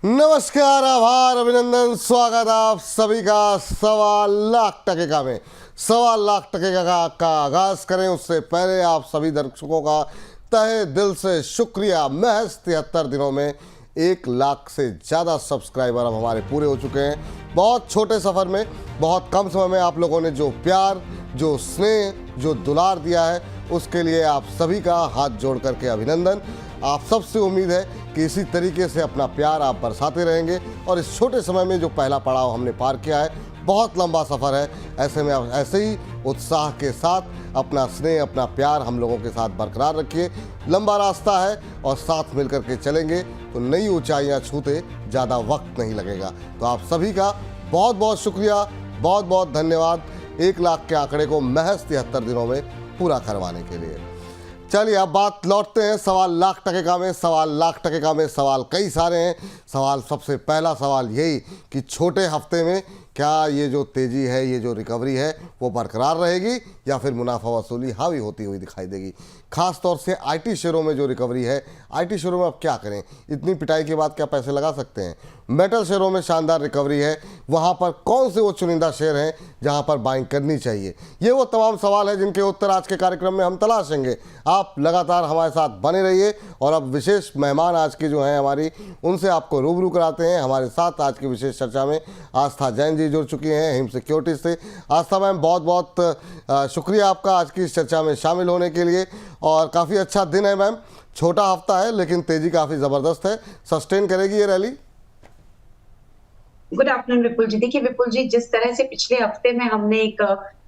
नमस्कार, आभार, अभिनंदन, स्वागत आप सभी का 1.25 लाख में 1.25 लाख का आगाज करें उससे पहले आप सभी दर्शकों का तहे दिल से शुक्रिया। महज 73 दिनों में 1 लाख से ज़्यादा सब्सक्राइबर अब हमारे पूरे हो चुके हैं। बहुत छोटे सफ़र में, बहुत कम समय में आप लोगों ने जो प्यार, जो स्नेह, जो दुलार दिया है, उसके लिए आप सभी का हाथ जोड़ करके अभिनंदन। आप सबसे उम्मीद है कि इसी तरीके से अपना प्यार आप बरसाते रहेंगे और इस छोटे समय में जो पहला पड़ाव हमने पार किया है, बहुत लंबा सफ़र है, ऐसे में आप ऐसे ही उत्साह के साथ अपना स्नेह, अपना प्यार हम लोगों के साथ बरकरार रखिए। लंबा रास्ता है और साथ मिलकर के चलेंगे तो नई ऊंचाइयां छूते ज़्यादा वक्त नहीं लगेगा। तो आप सभी का बहुत बहुत शुक्रिया, बहुत बहुत धन्यवाद 1 लाख के आंकड़े को महज 73 दिनों में पूरा करवाने के लिए। चलिए अब बात लौटते हैं 1.25 लाख में। 1.25 लाख में सवाल कई सारे हैं। सबसे पहला सवाल यही कि छोटे हफ्ते में क्या ये जो तेज़ी है, ये जो रिकवरी है, वो बरकरार रहेगी या फिर मुनाफा वसूली हावी होती हुई दिखाई देगी। खास तौर से आईटी शेयरों में जो रिकवरी है, आईटी शेयरों में अब क्या करें, इतनी पिटाई के बाद क्या पैसे लगा सकते हैं। मेटल शेयरों में शानदार रिकवरी है, वहाँ पर कौन से वो चुनिंदा शेयर हैं जहाँ पर बाइंग करनी चाहिए। ये वो तमाम सवाल हैं जिनके उत्तर आज के कार्यक्रम में हम तलाशेंगे। आप लगातार हमारे साथ बने रहिए और अब विशेष मेहमान आज के जो हैं हमारी, उनसे आपको रूबरू कराते हैं। हमारे साथ आज की विशेष चर्चा में आस्था जैन जी जुड़ चुकी हैं हिम सिक्योरिटीज से। आस्था मैम, बहुत बहुत शुक्रिया आपका आज की इस चर्चा में शामिल होने के लिए। और काफ़ी अच्छा दिन है मैम, छोटा हफ्ता है लेकिन तेजी काफ़ी ज़बरदस्त है। सस्टेन करेगी ये रैली? गुड आफ्टरनून विपुल जी। देखिए विपुल जी, जिस तरह से पिछले हफ्ते में हमने एक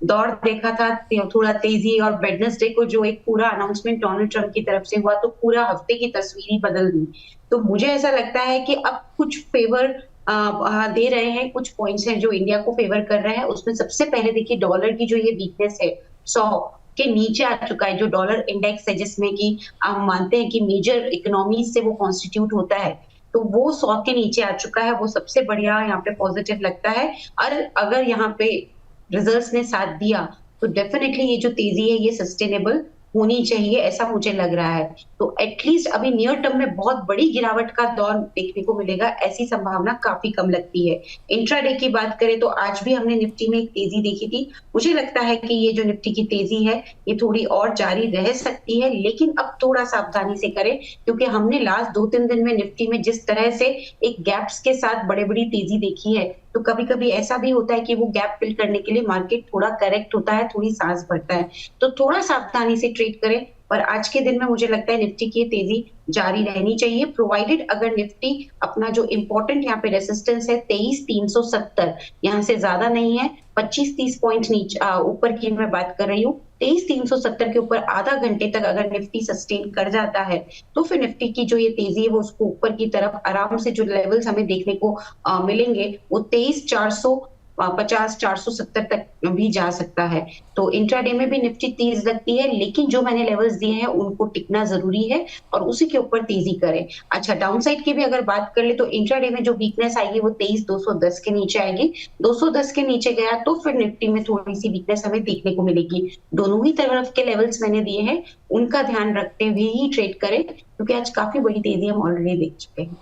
दौर देखा था, थोड़ा तेजी, और वेडनेसडे को जो एक पूरा अनाउंसमेंट डोनाल्ड ट्रंप की तरफ से हुआ तो पूरा हफ्ते की तस्वीर ही बदल दी। तो मुझे ऐसा लगता है कि अब कुछ फेवर दे रहे हैं, कुछ पॉइंट्स हैं जो इंडिया को फेवर कर रहे हैं। उसमें सबसे पहले देखिए डॉलर की जो ये वीकनेस है, 100 के नीचे आ चुका है, जो डॉलर इंडेक्स है जिसमें कि आप मानते हैं कि मेजर इकोनॉमीज से वो कॉन्स्टिट्यूट होता है, तो वो 100 के नीचे आ चुका है। वो सबसे बढ़िया यहाँ पे पॉजिटिव लगता है। और अगर यहाँ पे रिजल्ट्स ने साथ दिया तो डेफिनेटली ये जो तेजी है ये सस्टेनेबल होनी चाहिए, ऐसा मुझे लग रहा है। तो एटलीस्ट अभी नियर टर्म में बहुत बड़ी गिरावट का दौर देखने को मिलेगा, ऐसी संभावना काफी कम लगती है। इंट्राडे की बात करें तो आज भी हमने निफ्टी में एक तेजी देखी थी। मुझे लगता है कि ये जो निफ्टी की तेजी है ये थोड़ी और जारी रह सकती है, लेकिन अब थोड़ा सावधानी से करें, क्योंकि हमने लास्ट 2-3 दिन में निफ्टी में जिस तरह से एक गैप्स के साथ बड़ी बड़ी तेजी देखी है, तो कभी कभी ऐसा भी होता है कि वो गैप फिल करने के लिए मार्केट थोड़ा करेक्ट होता है, थोड़ी सांस भरता है। तो थोड़ा सावधानी से ट्रेड करें। पर आज के दिन में मुझे लगता है निफ्टी की तेजी जारी रहनी चाहिए, प्रोवाइडेड अगर निफ्टी अपना जो इंपॉर्टेंट यहाँ पे रेसिस्टेंस है 23,370, यहाँ से ज्यादा नहीं है, 25-30 पॉइंट नीचे ऊपर की मैं बात कर रही हूँ। 23,370 के ऊपर आधा घंटे तक अगर निफ्टी सस्टेन कर जाता है तो फिर निफ्टी की जो ये तेजी है वो उसको ऊपर की तरफ आराम से जो लेवल्स हमें देखने को मिलेंगे वो 23,450-470 तक भी जा सकता है। तो इंट्राडे में भी निफ्टी तेज लगती है, लेकिन जो मैंने लेवल्स दिए हैं उनको टिकना जरूरी है और उसी के ऊपर तेजी करें। अच्छा, डाउनसाइड की भी अगर बात कर ले तो इंट्राडे में जो वीकनेस आएगी वो 23,210 के नीचे आएगी। 210 के नीचे गया तो फिर निफ्टी में थोड़ी सी वीकनेस हमें देखने को मिलेगी। दोनों ही तरफ के लेवल्स मैंने दिए हैं, उनका ध्यान रखते हुए ही ट्रेड करें, क्योंकि आज काफी बड़ी तेजी हम ऑलरेडी देख चुके हैं।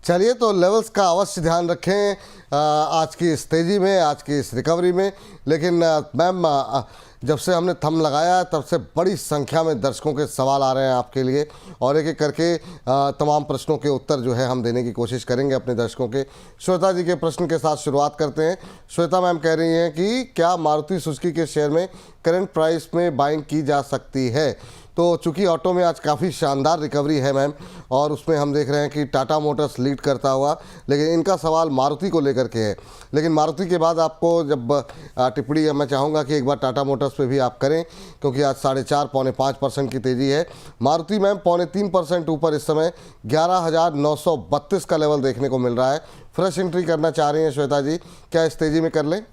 चलिए, तो लेवल्स का अवश्य ध्यान रखें आज की इस तेज़ी में, आज की इस रिकवरी में। लेकिन मैम, जब से हमने थंब लगाया तब से बड़ी संख्या में दर्शकों के सवाल आ रहे हैं आपके लिए और एक एक करके तमाम प्रश्नों के उत्तर जो है हम देने की कोशिश करेंगे अपने दर्शकों के। श्वेता जी के प्रश्न के साथ शुरुआत करते हैं। श्वेता मैम कह रही हैं कि क्या मारुति सुजुकी के शेयर में करंट प्राइस में बाइंग की जा सकती है? तो चूंकि ऑटो में आज काफ़ी शानदार रिकवरी है मैम, और उसमें हम देख रहे हैं कि टाटा मोटर्स लीड करता हुआ, लेकिन इनका सवाल मारुति को लेकर के है। लेकिन मारुति के बाद आपको जब टिप्पणी मैं चाहूँगा कि एक बार टाटा मोटर्स पे भी आप करें, क्योंकि आज 4.5-5% की तेज़ी है। मारुति मैम 3.25% ऊपर इस समय 11,932 का लेवल देखने को मिल रहा है। फ्रेश एंट्री करना चाह रही हैं श्वेता जी, क्या इस तेज़ी में कर लें?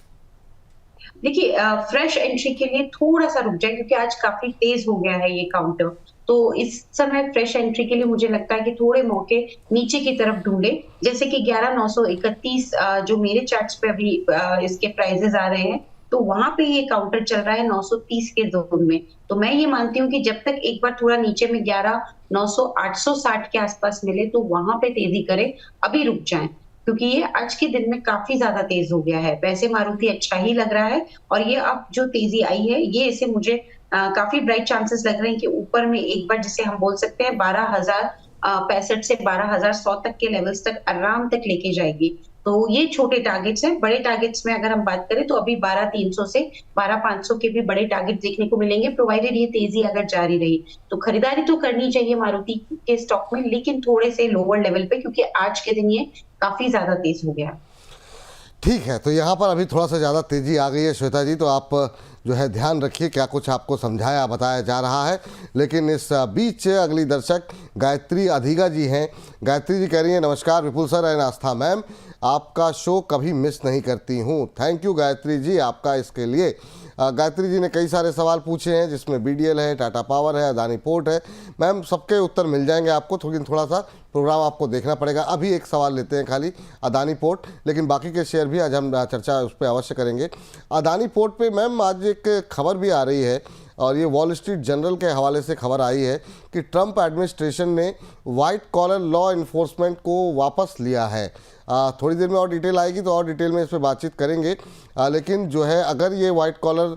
देखिए, फ्रेश एंट्री के लिए थोड़ा सा रुक जाए, क्योंकि आज काफी तेज हो गया है ये काउंटर। तो इस समय फ्रेश एंट्री के लिए मुझे लगता है कि थोड़े मौके नीचे की तरफ ढूंढे, जैसे कि 11,931 जो मेरे चार्ट्स पे अभी इसके प्राइजेस आ रहे हैं, तो वहां पे ये काउंटर चल रहा है 930 के जोन में। तो मैं ये मानती हूँ कि जब तक एक बार थोड़ा नीचे में 11 900 860 के आसपास मिले तो वहां पे तेजी करे, अभी रुक जाएं, क्योंकि ये आज के दिन में काफी ज्यादा तेज हो गया है। वैसे मारुति अच्छा ही लग रहा है और ये अब जो तेजी आई है ये इसे मुझे काफी ब्राइट चांसेस लग रहे हैं कि ऊपर में एक बार जिसे हम बोल सकते हैं 12,065 से 12,100 तक के लेवल्स तक आराम तक लेके जाएगी। तो ये छोटे टारगेट्स हैं। बड़े टारगेट्स में अगर हम बात करें तो अभी 12,300 से 12,500 के भी बड़े टारगेट देखने को मिलेंगे, प्रोवाइडेड ये तेजी अगर जारी रही। तो खरीदारी तो करनी चाहिए मारुति के स्टॉक में, लेकिन थोड़े से लोअर लेवल पे, क्योंकि आज के दिन ये काफी ज्यादा तेज हो गया। ठीक है, तो यहाँ पर अभी थोड़ा सा ज़्यादा तेज़ी आ गई है श्वेता जी, तो आप जो है ध्यान रखिए, क्या कुछ आपको समझाया बताया जा रहा है। लेकिन इस बीच अगली दर्शक गायत्री अधिगा जी हैं। गायत्री जी कह रही हैं, नमस्कार विपुल सर एंड आस्था मैम, आपका शो कभी मिस नहीं करती हूँ। थैंक यू गायत्री जी आपका इसके लिए। गायत्री जी ने कई सारे सवाल पूछे हैं, जिसमें बीडीएल है, टाटा पावर है, अदानी पोर्ट है। मैम सबके उत्तर मिल जाएंगे आपको, थोड़ा सा प्रोग्राम आपको देखना पड़ेगा। अभी एक सवाल लेते हैं खाली अदानी पोर्ट, लेकिन बाकी के शेयर भी आज हम चर्चा उस पर अवश्य करेंगे। अदानी पोर्ट पे मैम आज एक खबर भी आ रही है, और ये वॉल स्ट्रीट जर्नल के हवाले से खबर आई है कि ट्रंप एडमिनिस्ट्रेशन ने वाइट कॉलर लॉ इन्फोर्समेंट को वापस लिया है। थोड़ी देर में और डिटेल आएगी तो और डिटेल में इस पर बातचीत करेंगे। लेकिन जो है, अगर ये वाइट कॉलर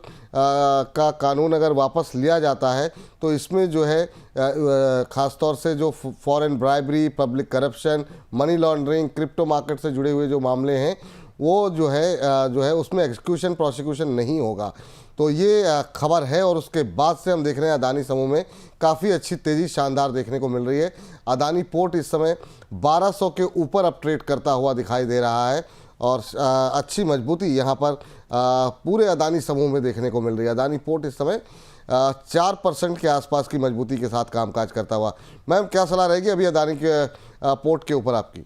का कानून अगर वापस लिया जाता है तो इसमें जो है ख़ास तौर से जो foreign bribery, public corruption, money laundering, crypto market से जुड़े हुए जो मामले हैं वो जो है उसमें एग्जीक्यूशन प्रोसिक्यूशन नहीं होगा। तो ये खबर है, और उसके बाद से हम देख रहे हैं अदानी समूह में काफ़ी अच्छी तेज़ी शानदार देखने को मिल रही है। अदानी पोर्ट इस समय 1200 के ऊपर अप ट्रेड करता हुआ दिखाई दे रहा है, और अच्छी मजबूती यहाँ पर पूरे अदानी समूह में देखने को मिल रही है। अदानी पोर्ट इस समय 4% के आसपास की मजबूती के साथ कामकाज करता हुआ। मैम क्या सलाह रहेगी अभी अदानी के पोर्ट के ऊपर आपकी?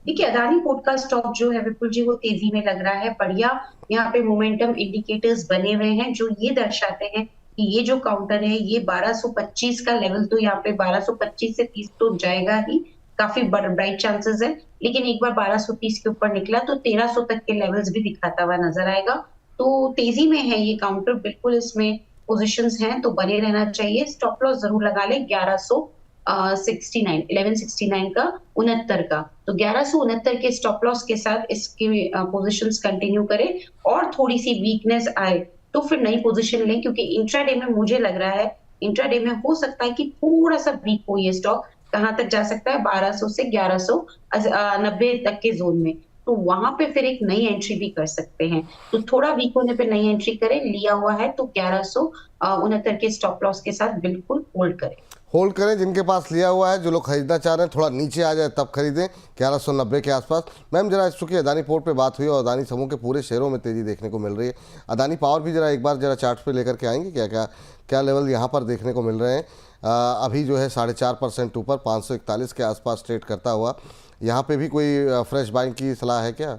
देखिए, अदानी पोर्ट का स्टॉक जो है विपुल जी वो तेजी में लग रहा है, बढ़िया। यहाँ पे मोमेंटम इंडिकेटर्स बने हुए हैं जो ये दर्शाते हैं कि ये जो काउंटर है ये 1225 का लेवल, तो यहाँ पे 1225 से 30 तो जाएगा ही, काफी ब्राइट चांसेस है। लेकिन एक बार 1230 के ऊपर निकला तो 1300 तक के लेवल्स भी दिखाता हुआ नजर आएगा। तो तेजी में है ये काउंटर, बिल्कुल इसमें पोजिशंस हैं तो बने रहना चाहिए। स्टॉप लॉस जरूर लगा ले 1169 का 69 का, तो 1169 के स्टॉप लॉस के साथ इसके पोजीशंस कंटिन्यू करें, और थोड़ी सी वीकनेस आए तो फिर नई पोजीशन लें, क्योंकि इंट्राडे में मुझे लग रहा है इंट्राडे में हो सकता है कि थोड़ा सा वीक हो ये स्टॉक। कहां तक जा सकता है? 1200 से 1190 तक के जोन में, तो वहां पे फिर एक नई एंट्री भी कर सकते हैं। तो थोड़ा वीक होने पे नई एंट्री करें, लिया हुआ है तो 1169 के स्टॉप लॉस के साथ बिल्कुल होल्ड करें। जिनके पास लिया हुआ है, जो लोग खरीदना चाह रहे हैं थोड़ा नीचे आ जाए तब खरीदें 1190 के आसपास। मैम जरा चूंकि अदानी पोर्ट पे बात हुई और अदानी समूह के पूरे शेयरों में तेजी देखने को मिल रही है, अदानी पावर भी एक बार चार्ट पे लेकर के आएंगे, क्या लेवल यहाँ पर देखने को मिल रहे हैं? अभी जो है 4.5% ऊपर 541 के आसपास ट्रेड करता हुआ। यहाँ पे भी कोई फ्रेश बाइंग की सलाह है क्या?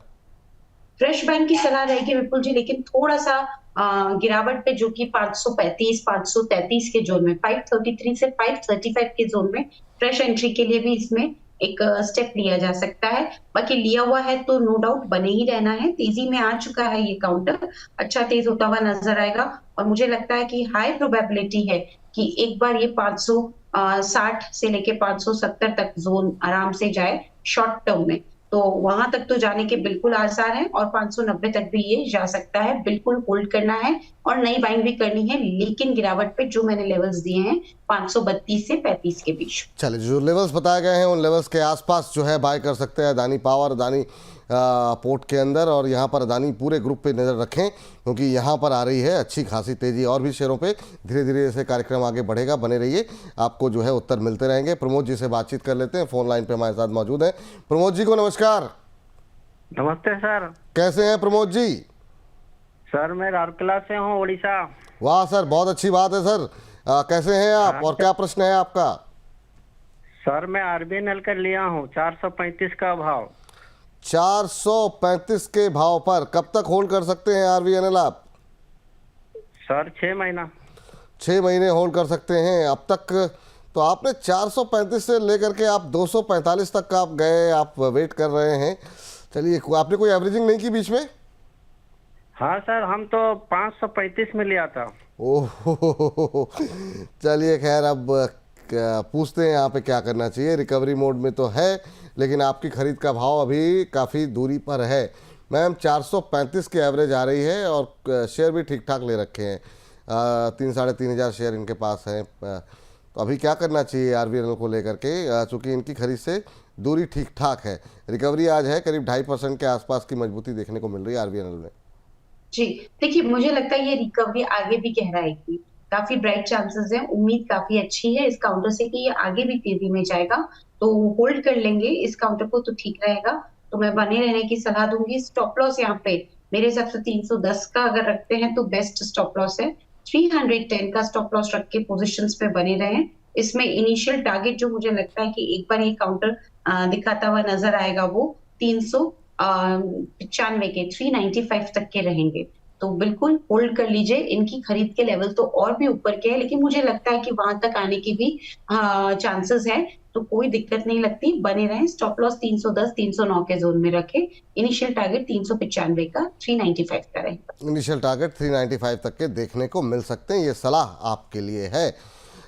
फ्रेश बाइंग की सलाह रहेगी विपुल जी, लेकिन थोड़ा सा गिरावट पे, जो कि 535 533 के जोन में, 533 से 535 के जोन में फ्रेश एंट्री के लिए भी इसमें एक स्टेप लिया जा सकता है। बाकी लिया हुआ है तो नो डाउट बने ही रहना है। तेजी में आ चुका है ये काउंटर, अच्छा तेज होता हुआ नजर आएगा, और मुझे लगता है कि हाई प्रोबेबिलिटी है कि एक बार ये 560 से लेके 570 तक जोन आराम से जाए शॉर्ट टर्म में। तो वहां तक तो जाने के बिल्कुल आसार हैं, और 590 तक भी ये जा सकता है। बिल्कुल होल्ड करना है और नई बाइंग भी करनी है, लेकिन गिरावट पे जो मैंने लेवल्स दिए हैं 532 से 35 के बीच। चलिए, जो लेवल्स बताए गए हैं उन लेवल्स के आसपास जो है बाय कर सकते हैं अदानी पावर, अदानी पोर्ट के अंदर, और यहाँ पर अदानी पूरे ग्रुप पे नज़र रखें, क्योंकि यहाँ पर आ रही है अच्छी खासी तेज़ी। और भी शेयरों पे धीरे धीरे ऐसे कार्यक्रम आगे बढ़ेगा, बने रहिए, आपको जो है उत्तर मिलते रहेंगे। प्रमोद जी से बातचीत कर लेते हैं, फोन लाइन पे हमारे साथ मौजूद हैं। प्रमोद जी को नमस्कार। नमस्ते सर। कैसे हैं प्रमोद जी? सर मैं राउरकेला से हूँ, उड़ीसा। वाह सर, बहुत अच्छी बात है सर। कैसे हैं आप और क्या प्रश्न है आपका? सर मैं आरबीएनएल का लिया हूँ 435 का भाव। 435 के भाव पर कब तक होल्ड कर सकते हैं आरबीएनएल आप? सर 6 महीना। 6 महीने होल्ड कर सकते हैं अब तक। तो आपने 435 से लेकर के आप 245 तक का आप गए, आप वेट कर रहे हैं। चलिए, आपने कोई एवरेजिंग नहीं की बीच में? हाँ सर, हम तो 535 में लिया था। ओह, चलिए खैर, अब पूछते हैं यहाँ पे क्या करना चाहिए। रिकवरी मोड में तो है, लेकिन आपकी खरीद का भाव अभी काफ़ी दूरी पर है मैम। 435 की एवरेज आ रही है और शेयर भी ठीक ठाक ले रखे हैं। 3-3.5 हज़ार शेयर इनके पास हैं। तो अभी क्या करना चाहिए आरबीएनएल को लेकर के, चूँकि इनकी खरीद से दूरी ठीक ठाक है। रिकवरी आज है, करीब 2.5% के आसपास की मजबूती देखने को मिल रही है आरबीएनएल में। जी, देखिए मुझे लगता है ये रिकवरी आगे भी गहराएगी। काफी ब्राइट चांसेस हैं, उम्मीद काफी अच्छी है इस काउंटर से कि ये आगे भी तेजी में जाएगा। तो होल्ड कर लेंगे इस काउंटर को तो ठीक रहेगा। तो मैं बने रहने की सलाह दूंगी। स्टॉप लॉस यहाँ पे मेरे हिसाब से 310 का अगर रखते हैं तो बेस्ट स्टॉप लॉस है। 310 का स्टॉप लॉस रख के पोजिशंस पे बने रहें। इसमें इनिशियल टारगेट जो मुझे लगता है कि एक बार ये काउंटर दिखाता हुआ नजर आएगा वो 395 के 395 तक के रहेंगे। तो बिल्कुल होल्ड कर लीजिए। इनकी खरीद के लेवल तो और भी ऊपर के हैं, लेकिन मुझे लगता है कि वहां तक आने की भी चांसेस है। तो कोई दिक्कत नहीं लगती, बने रहें। स्टॉप लॉस 310 309 के जोन में रखे। इनिशियल टारगेट 395 का 395 का रहेगा। इनिशियल टारगेट 395 तक के देखने को मिल सकते हैं। ये सलाह आपके लिए है।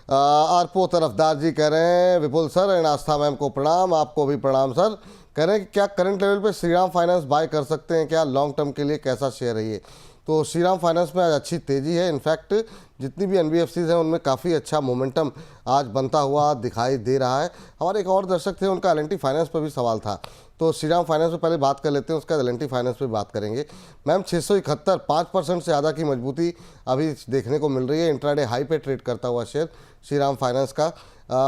आरपो तरफदार जी कह रहे हैं Vipul sir and Aastha ma'am को प्रणाम, आपको भी प्रणाम सर। कह रहे हैं कि क्या करंट लेवल पे श्रीराम फाइनेंस बाय कर सकते हैं क्या, लॉन्ग टर्म के लिए कैसा शेयर है ये। तो श्रीराम फाइनेंस में आज अच्छी तेज़ी है। इनफैक्ट जितनी भी एनबीएफसीज हैं उनमें काफ़ी अच्छा मोमेंटम आज बनता हुआ दिखाई दे रहा है। हमारे एक और दर्शक थे, उनका एल&टी फाइनेंस पर भी सवाल था, तो श्रीराम फाइनेंस पे पहले बात कर लेते हैं, उसका एल&टी फाइनेंस पे बात करेंगे। मैम 671 5% से ज़्यादा की मजबूती अभी देखने को मिल रही है। इंट्राडे हाई पे ट्रेड करता हुआ शेयर श्रीराम फाइनेंस का।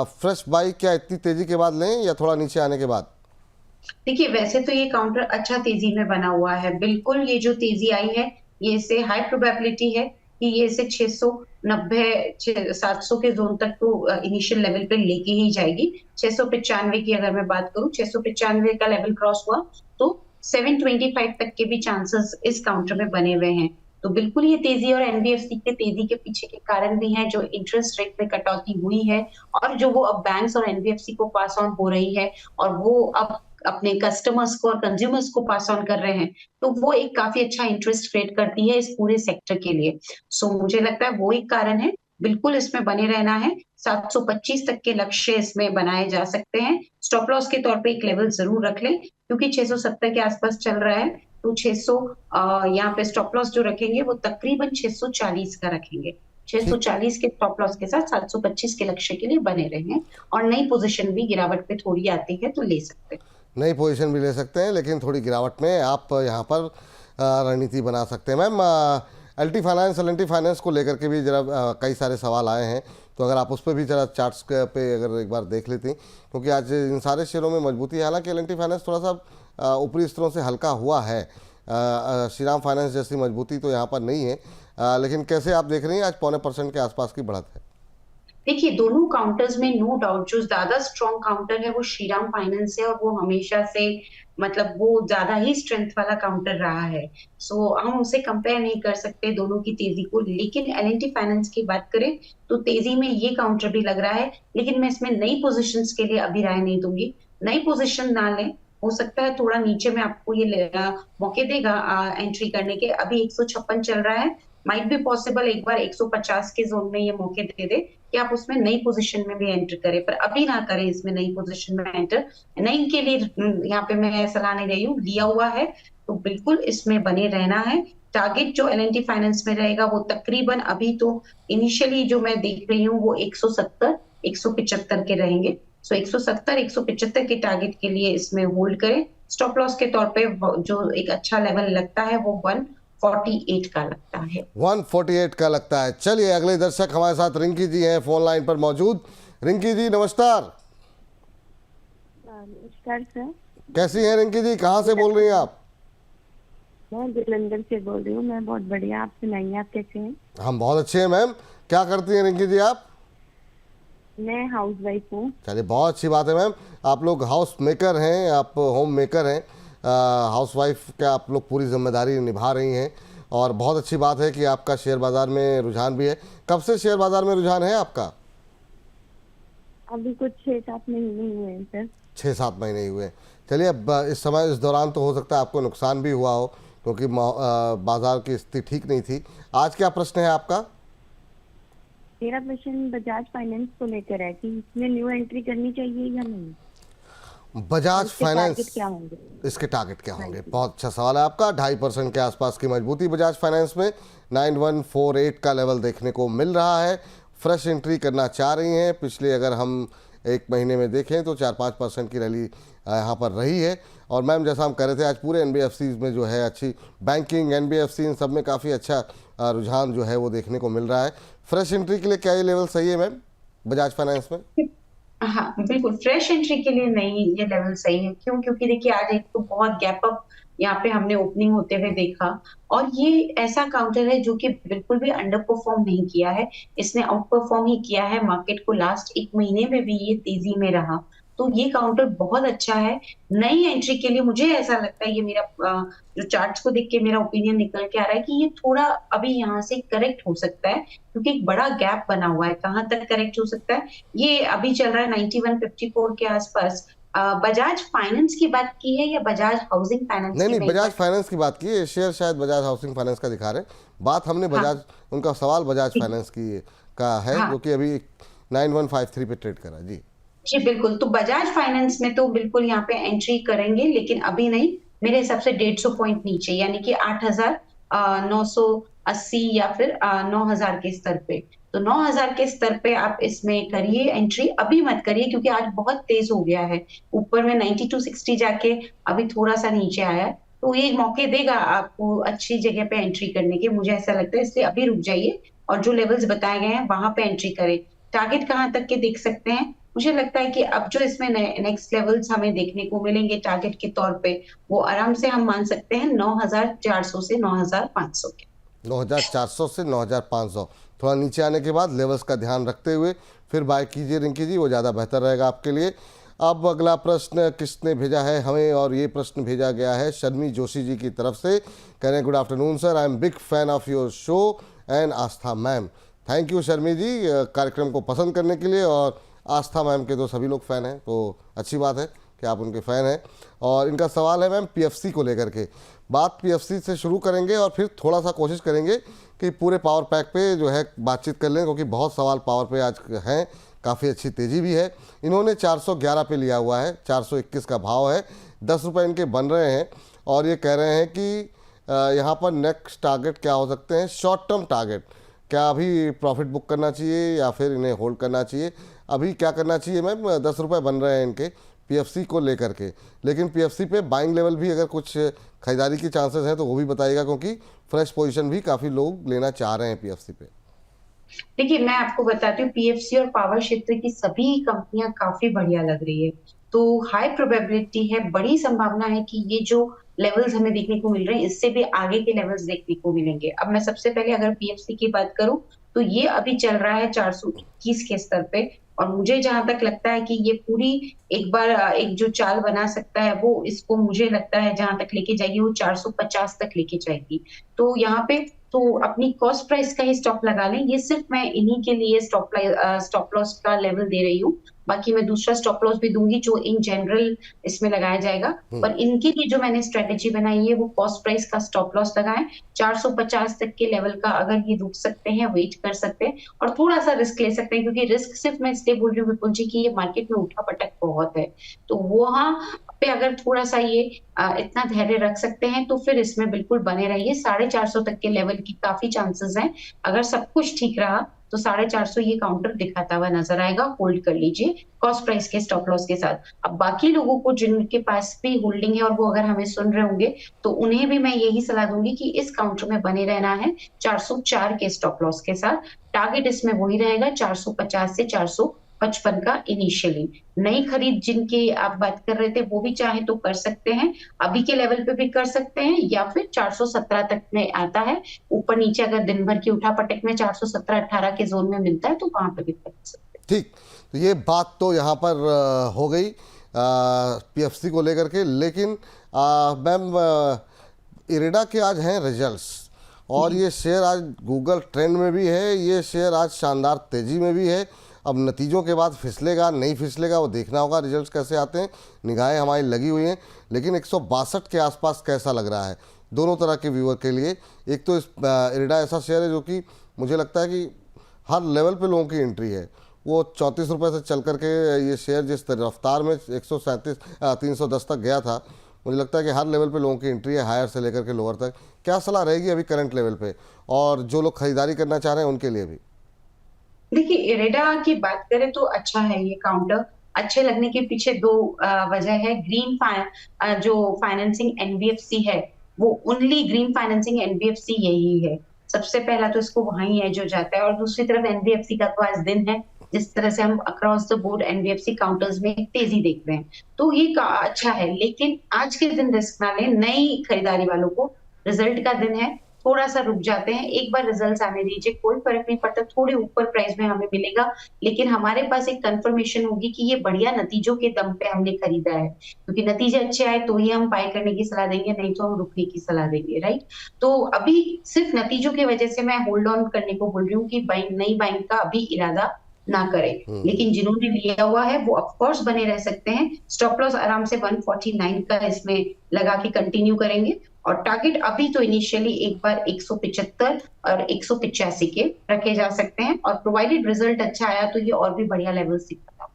फ्रेश बाई क्या इतनी तेज़ी के बाद लें या थोड़ा नीचे आने के बाद? देखिए वैसे तो ये काउंटर अच्छा तेजी में बना हुआ है। बिल्कुल ये जो तेजी आई है ये इससे हाई प्रोबेबिलिटी है कि ये इसे 690 700 के जोन तक तो इनिशियल लेवल पे लेके ही जाएगी। 695 की अगर मैं बात करूं, 695 का लेवल क्रॉस हुआ तो 725 तक के भी चांसेस इस काउंटर में बने हुए हैं। तो बिल्कुल ये तेजी और एनबीएफसी के तेजी के पीछे के कारण भी हैं जो इंटरेस्ट रेट में कटौती हुई है और जो वो अब बैंक्स और एनबीएफसी को पास ऑन हो रही है और वो अब अपने कस्टमर्स को और कंज्यूमर्स को पास ऑन कर रहे हैं। तो वो एक काफी अच्छा इंटरेस्ट क्रिएट करती है इस पूरे सेक्टर के लिए। सो मुझे लगता है वो एक कारण है। बिल्कुल इसमें बने रहना है। 725 तक के लक्ष्य इसमें बनाए जा सकते हैं। स्टॉप लॉस के तौर पे एक लेवल जरूर रख लें क्योंकि 670 के आसपास चल रहा है। तो 600 यहाँ पे स्टॉप लॉस जो रखेंगे वो तकरीबन 640 का रखेंगे। 640 के स्टॉप लॉस के साथ 725 के लक्ष्य के लिए बने रहें और नई पोजीशन भी गिरावट पे थोड़ी आती है तो ले सकते हैं। नई पोजीशन भी ले सकते हैं, लेकिन थोड़ी गिरावट में आप यहाँ पर रणनीति बना सकते हैं। मैम एल&टी फाइनेंस को लेकर के भी जरा कई सारे सवाल आए हैं, तो अगर आप उस पर भी जरा चार्ट्स पे अगर एक बार देख लेती, क्योंकि आज इन सारे शेयरों में मजबूती है। हालांकि एल&टी फाइनेंस थोड़ा सा ऊपरी स्तरों से हल्का हुआ है। श्रीराम फाइनेंस जैसी मजबूती तो यहाँ पर नहीं है, लेकिन कैसे आप देख रही हैं, आज 0.25% के आसपास की बढ़त है। देखिए दोनों काउंटर्स में नो डाउट जो ज्यादा स्ट्रॉन्ग काउंटर है वो श्रीराम फाइनेंस है और वो हमेशा से मतलब वो ज्यादा ही स्ट्रेंथ वाला काउंटर रहा है। सो हम उसे कंपेयर नहीं कर सकते दोनों की तेजी को। लेकिन एल&टी फाइनेंस की बात करें तो तेजी में ये काउंटर भी लग रहा है, लेकिन मैं इसमें नई पोजीशंस के लिए अभी राय नहीं दूंगी। नई पोजीशन ना लें, हो सकता है थोड़ा नीचे में आपको ये मौके देगा एंट्री करने के। अभी 156 चल रहा है, माइट बी पॉसिबल एक बार 150 के जोन में ये मौके दे दे कि आप उसमें नई पोजीशन में भी एंटर करें, पर अभी ना करें इसमें नई पोजीशन में एंटर। नई के लिए यहाँ पे मैं सलाह नहीं रही हूँ, लिया हुआ है तो बिल्कुल इसमें बने रहना है। टारगेट जो एल&टी फाइनेंस में रहेगा वो तकरीबन अभी तो इनिशियली जो मैं देख रही हूँ वो 170 175 के रहेंगे। सो 170 175 के टारगेट के लिए इसमें होल्ड करें। स्टॉप लॉस के तौर पे जो एक अच्छा लेवल लगता है वो 148 का लगता है। 148 का लगता है। चलिए अगले दर्शक हमारे साथ रिंकी जी हैं फोन लाइन पर मौजूद। रिंकी जी नमस्कार। नमस्कार सर। कैसी हैं रिंकी जी, कहाँ से बोल रही हैं आप? मैं जलंधर से बोल रही हूँ। मैं बहुत बढ़िया, आप सुनाइए, आप कैसे हैं? हम बहुत अच्छे हैं मैम। क्या करती हैं रिंकी जी आप? मैं हाउस वाइफ हूँ। चलिए बहुत अच्छी बात है मैम। आप लोग हाउस मेकर हैं, आप होम मेकर हैं, हाउस वाइफ का आप लोग पूरी जिम्मेदारी निभा रही हैं और बहुत अच्छी बात है कि आपका शेयर बाज़ार में रुझान भी है। कब से शेयर बाज़ार में रुझान है आपका? अभी कुछ 6-7 महीने हुए हैं सर। 6-7 महीने ही हुए। चलिए अब इस समय इस दौरान तो हो सकता है आपको नुकसान भी हुआ हो, क्योंकि बाजार की स्थिति ठीक नहीं थी। आज क्या प्रश्न है आपका? मेरा प्रश्न बजाज फाइनेंस को लेकर है कि इसमें न्यू एंट्री करनी चाहिए या नहीं, बजाज इसके फाइनेंस, टारगेट क्या होंगे? इसके टारगेट क्या होंगे? बहुत अच्छा सवाल है आपका। 2.5% के आसपास की मजबूती बजाज फाइनेंस में 9148 का लेवल देखने को मिल रहा है। फ्रेश एंट्री करना चाह रही हैं। पिछले अगर हम एक महीने में देखें तो 4-5% की रैली यहाँ पर रही है। और मैम जैसा हम कह रहे थे, आज पूरे एनबीएफसी में जो है अच्छी बैंकिंग, एनबीएफसी इन सब में काफ़ी अच्छा रुझान जो है वो देखने को मिल रहा है। फ्रेश एंट्री के लिए क्या ये लेवल सही है मैम बजाज फाइनेंस में? हाँ बिल्कुल, फ्रेश एंट्री के लिए नहीं ये लेवल सही है। क्यों? क्योंकि देखिए आज एक तो बहुत गैप अप यहाँ पे हमने ओपनिंग होते हुए देखा, और ये ऐसा काउंटर है जो कि बिल्कुल भी अंडर परफॉर्म नहीं किया है, इसने आउट परफॉर्म ही किया है मार्केट को। लास्ट एक महीने में भी ये तेजी में रहा, तो ये काउंटर बहुत अच्छा है नई एंट्री के लिए। मुझे ऐसा लगता है, ये मेरा जो चार्ट्स को देख के मेरा ओपिनियन निकल के आ रहा है कि ये थोड़ा अभी यहाँ से करेक्ट हो सकता है, क्योंकि एक बड़ा गैप बना हुआ है। कहाँ तक करेक्ट हो सकता है? ये अभी चल रहा है 9154 के आसपास। बजाज फाइनेंस की बात की है या बजाज हाउसिंग फाइनेंस की? नहीं, बजाज फाइनेंस की बात की है। शेयर शायद बजाज हाउसिंग फाइनेंस का दिखा रहे, बात हमने बजाज, उनका सवाल बजाज फाइनेंस की का है, जो कि अभी 9153 पे ट्रेड करा। जी जी बिल्कुल, तो बजाज फाइनेंस में तो बिल्कुल यहाँ पे एंट्री करेंगे, लेकिन अभी नहीं। मेरे हिसाब से 150 पॉइंट नीचे, यानी कि 8,980 या फिर 9,000 के स्तर पे। तो 9,000 के स्तर पे आप इसमें करिए एंट्री, अभी मत करिए क्योंकि आज बहुत तेज हो गया है। ऊपर में 9260 जाके अभी थोड़ा सा नीचे आया है, तो ये मौके देगा आपको अच्छी जगह पे एंट्री करने के, मुझे ऐसा लगता है। इसलिए अभी रुक जाइए और जो लेवल्स बताए गए हैं वहां पे एंट्री करें। टारगेट कहाँ तक के देख सकते हैं? मुझे लगता है कि अब जो इसमें नेक्स्ट लेवल्स हमें देखने को मिलेंगे टारगेट के तौर पे, वो आराम से हम मान सकते हैं 9,400 से 9,500 के। 9,400 से 9,500 थोड़ा नीचे आने के बाद लेवल्स का ध्यान रखते हुए फिर बाय कीजिए रिंकी जी, वो ज़्यादा बेहतर रहेगा आपके लिए। अब अगला प्रश्न किसने भेजा है हमें, और ये प्रश्न भेजा गया है शर्मी जोशी जी की तरफ से। कह रहे हैं good afternoon sir, I am big fan of your show and Aastha ma'am. Thank you Sharmi ji कार्यक्रम को पसंद करने के लिए, और आस्था मैम के तो सभी लोग फ़ैन हैं, तो अच्छी बात है कि आप उनके फ़ैन हैं। और इनका सवाल है मैम पीएफसी को लेकर के। बात पीएफसी से शुरू करेंगे और फिर थोड़ा सा कोशिश करेंगे कि पूरे पावर पैक पे जो है बातचीत कर लें, क्योंकि बहुत सवाल पावर पे आज हैं, काफ़ी अच्छी तेज़ी भी है। इन्होंने 411 पे लिया हुआ है, 421 का भाव है, 10 रुपये इनके बन रहे हैं। और ये कह रहे हैं कि यहाँ पर नेक्स्ट टारगेट क्या हो सकते हैं, शॉर्ट टर्म टारगेट। क्या अभी प्रॉफिट बुक करना चाहिए या फिर इन्हें होल्ड करना चाहिए? अभी क्या करना चाहिए मैम? 10 रुपये बन रहे हैं इनके पीएफसी को लेकर के, लेकिन पीएफसी पे बाइंग लेवल भी अगर कुछ खरीदारी की चांसेस हैं तो वो भी बताइएगा, क्योंकि फ्रेश पोजीशन भी काफ़ी लोग लेना चाह रहे हैं पीएफसी पे। देखिए मैं आपको बताती हूँ, पीएफसी और पावर क्षेत्र की सभी कंपनियां काफी बढ़िया लग रही है, तो हाई प्रोबेबिलिटी है, बड़ी संभावना है कि ये जो लेवल्स हमें देखने को मिल रहे हैं इससे भी आगे के लेवल्स देखने को मिलेंगे। अब मैं सबसे पहले अगर पीएफसी की बात करूं तो ये अभी चल रहा है 421 के स्तर पे, और मुझे जहां तक लगता है कि ये पूरी एक बार एक जो चाल बना सकता है वो इसको मुझे लगता है जहां तक लेके जाएगी वो 450 तक लेके जाएगी। तो यहाँ पे तो अपनी कॉस्ट प्राइस का ही स्टॉप लगा लें। ये सिर्फ मैं इन्हीं के लिए स्टॉप लॉस का लेवल दे रही हूँ, बाकी मैं दूसरा स्टॉप लॉस भी दूंगी जो इन जनरल इसमें लगाया जाएगा, पर इनके लिए जो मैंने स्ट्रेटेजी बनाई है वो कॉस्ट प्राइस का स्टॉप लॉस लगाएं। 450 तक के लेवल का अगर ये रुक सकते हैं, वेट कर सकते हैं और थोड़ा सा रिस्क ले सकते हैं, क्योंकि रिस्क सिर्फ मैं इसलिए बोल रही हूँ विपुल जी की ये मार्केट में उठा पटक बहुत है, तो वहां पे अगर थोड़ा सा ये इतना धैर्य रख सकते हैं तो फिर इसमें बिल्कुल बने रहिए। 450 तक के लेवल की काफी चांसेस हैं, अगर सब कुछ ठीक रहा तो 450 ये काउंटर दिखाता हुआ नजर आएगा। होल्ड कर लीजिए कॉस्ट प्राइस के स्टॉप लॉस के साथ। अब बाकी लोगों को जिनके पास भी होल्डिंग है और वो अगर हमें सुन रहे होंगे तो उन्हें भी मैं यही सलाह दूंगी कि इस काउंटर में बने रहना है 404 के स्टॉप लॉस के साथ। टारगेट इसमें वही रहेगा 450 से 455 का इनिशियली। नई खरीद जिनकी आप बात कर रहे थे वो भी चाहे तो कर सकते हैं, अभी के लेवल पे भी कर सकते हैं, या फिर 417 तक में आता है ऊपर नीचे, अगर दिन भर की उठापटक में 417-18 के जोन में मिलता है तो वहां पे भी कर सकते हैं। ठीक, तो ये बात तो यहाँ पर हो गई पीएफसी को लेकर के, लेकिन मैम इरेडा के आज हैं रिजल्ट्स, और ये शेयर आज गूगल ट्रेंड में भी है, ये शेयर आज शानदार तेज़ी में भी है। अब नतीजों के बाद फिसलेगा नहीं फिसलेगा वो देखना होगा, रिजल्ट्स कैसे आते हैं, निगाहें हमारी लगी हुई हैं, लेकिन 162 के आसपास कैसा लग रहा है? दोनों तरह के व्यूअर के लिए। एक तो इस इरिडा ऐसा शेयर है जो कि मुझे लगता है कि हर लेवल पे लोगों की एंट्री है। वो 34 रुपये से चल करके ये शेयर जिस रफ्तार में 310 तक गया था, मुझे लगता है कि हर लेवल पे लोगों की एंट्री है, हायर से लेकर के लोअर तक। क्या सलाह रहेगी अभी करंट लेवल पे, और जो लोग खरीदारी करना चाह रहे हैं उनके लिए भी? देखिए, इरेडा की बात करें तो अच्छा है ये काउंटर। अच्छे लगने के पीछे दो वजह है। जो फाइनेंसिंग एनबीएफसी है, वो ओनली ग्रीन फाइनेंसिंग एनबीएफसी यही है। सबसे पहला तो इसको वहीं एज हो जाता है, और दूसरी तरफ एनबीएफसी का तो आज दिन है, जिस तरह से हम across the board NBFC counters में तेजी देख रहे हैं, तो ये अच्छा है। लेकिन आज के दिन रिस्क ना लें। नई खरीदारी वालों को रिजल्ट का दिन है, थोड़ा सा रुक जाते हैं, एक बार रिजल्ट्स आने दीजिए, कोई फर्क नहीं पड़ता। थोड़े ऊपर प्राइस में हमें मिलेगा, लेकिन हमारे पास एक कंफर्मेशन होगी कि ये बढ़िया नतीजों के दम पे हमने खरीदा है, क्योंकि नतीजे अच्छे आए तो ही हम बाय करने की सलाह देंगे, नहीं तो हम रुकने की सलाह देंगे, राइट। तो अभी सिर्फ नतीजों की वजह से मैं होल्ड ऑन करने को बोल रही हूँ कि नई बाइंग का अभी इरादा ना करें। लेकिन जिन्होंने लिया हुआ है वो ऑफ कोर्स बने रह सकते हैं। स्टॉप लॉस आराम से 149 का इसमें लगा के कंटिन्यू करेंगे, और टारगेट अभी तो इनिशियली एक बार 175 और 185 के रखे जा सकते हैं, और प्रोवाइडेड रिजल्ट अच्छा आया तो ये और भी बढ़िया लेवल्स दिखाता है।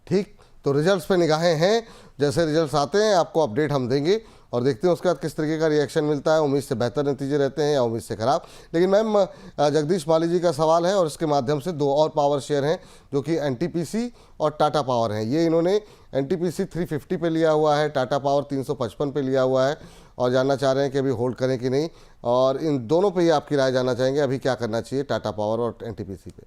ठीक, तो रिजल्ट्स पे निगाहें हैं। जैसे रिजल्ट्स आते हैं आपको अपडेट हम देंगे, और देखते हैं उसके बाद किस तरीके का रिएक्शन मिलता है। उम्मीद से बेहतर नतीजे रहते हैं या उम्मीद से खराब। लेकिन मैम, जगदीश माली जी का सवाल है, और इसके माध्यम से दो और पावर शेयर हैं जो कि एनटीपीसी और टाटा पावर हैं। ये इन्होंने एनटीपीसी 350 पे लिया हुआ है, टाटा पावर 355 पे लिया हुआ है, और जानना चाह रहे हैं कि अभी होल्ड करें कि नहीं। और इन दोनों पे ही आपकी राय जानना चाहेंगे, अभी क्या करना चाहिए टाटा पावर और एनटीपीसी पे?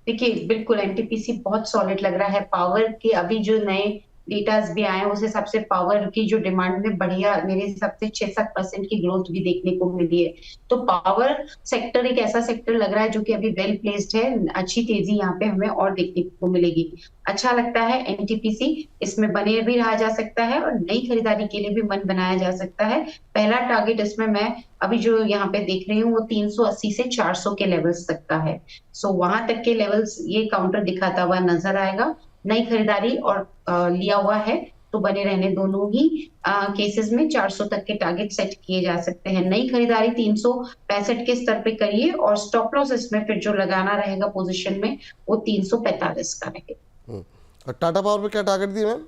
देखिए, बिल्कुल एनटीपीसी बहुत सॉलिड लग रहा है। पावर के अभी जो नए डेटास भी आए हैं, उस हिसाब से पावर की जो डिमांड में बढ़िया, मेरे हिसाब से 6-7% की ग्रोथ भी देखने को मिली है। तो पावर सेक्टर एक ऐसा सेक्टर लग रहा है जो कि अभी वेल प्लेस्ड है। अच्छी तेजी यहाँ पे हमें और देखने को मिलेगी। अच्छा लगता है एनटीपीसी, इसमें बने भी रहा जा सकता है, और नई खरीदारी के लिए भी मन बनाया जा सकता है। पहला टारगेट इसमें मैं अभी जो यहाँ पे देख रही हूँ वो 380 से 400 के लेवल्स तक का है। सो वहां तक के लेवल्स ये काउंटर दिखाता हुआ नजर आएगा। नई खरीदारी और लिया हुआ है तो बने रहने दोनों ही केसेस में 400 तक के टारगेट सेट किए जा सकते हैं। नई खरीदारी 365 के स्तर पे करिए, और स्टॉप लॉस इसमें फिर जो लगाना रहेगा पोजीशन में वो 345 का रहेगा। और टाटा पावर पे क्या टारगेट दिए मैम?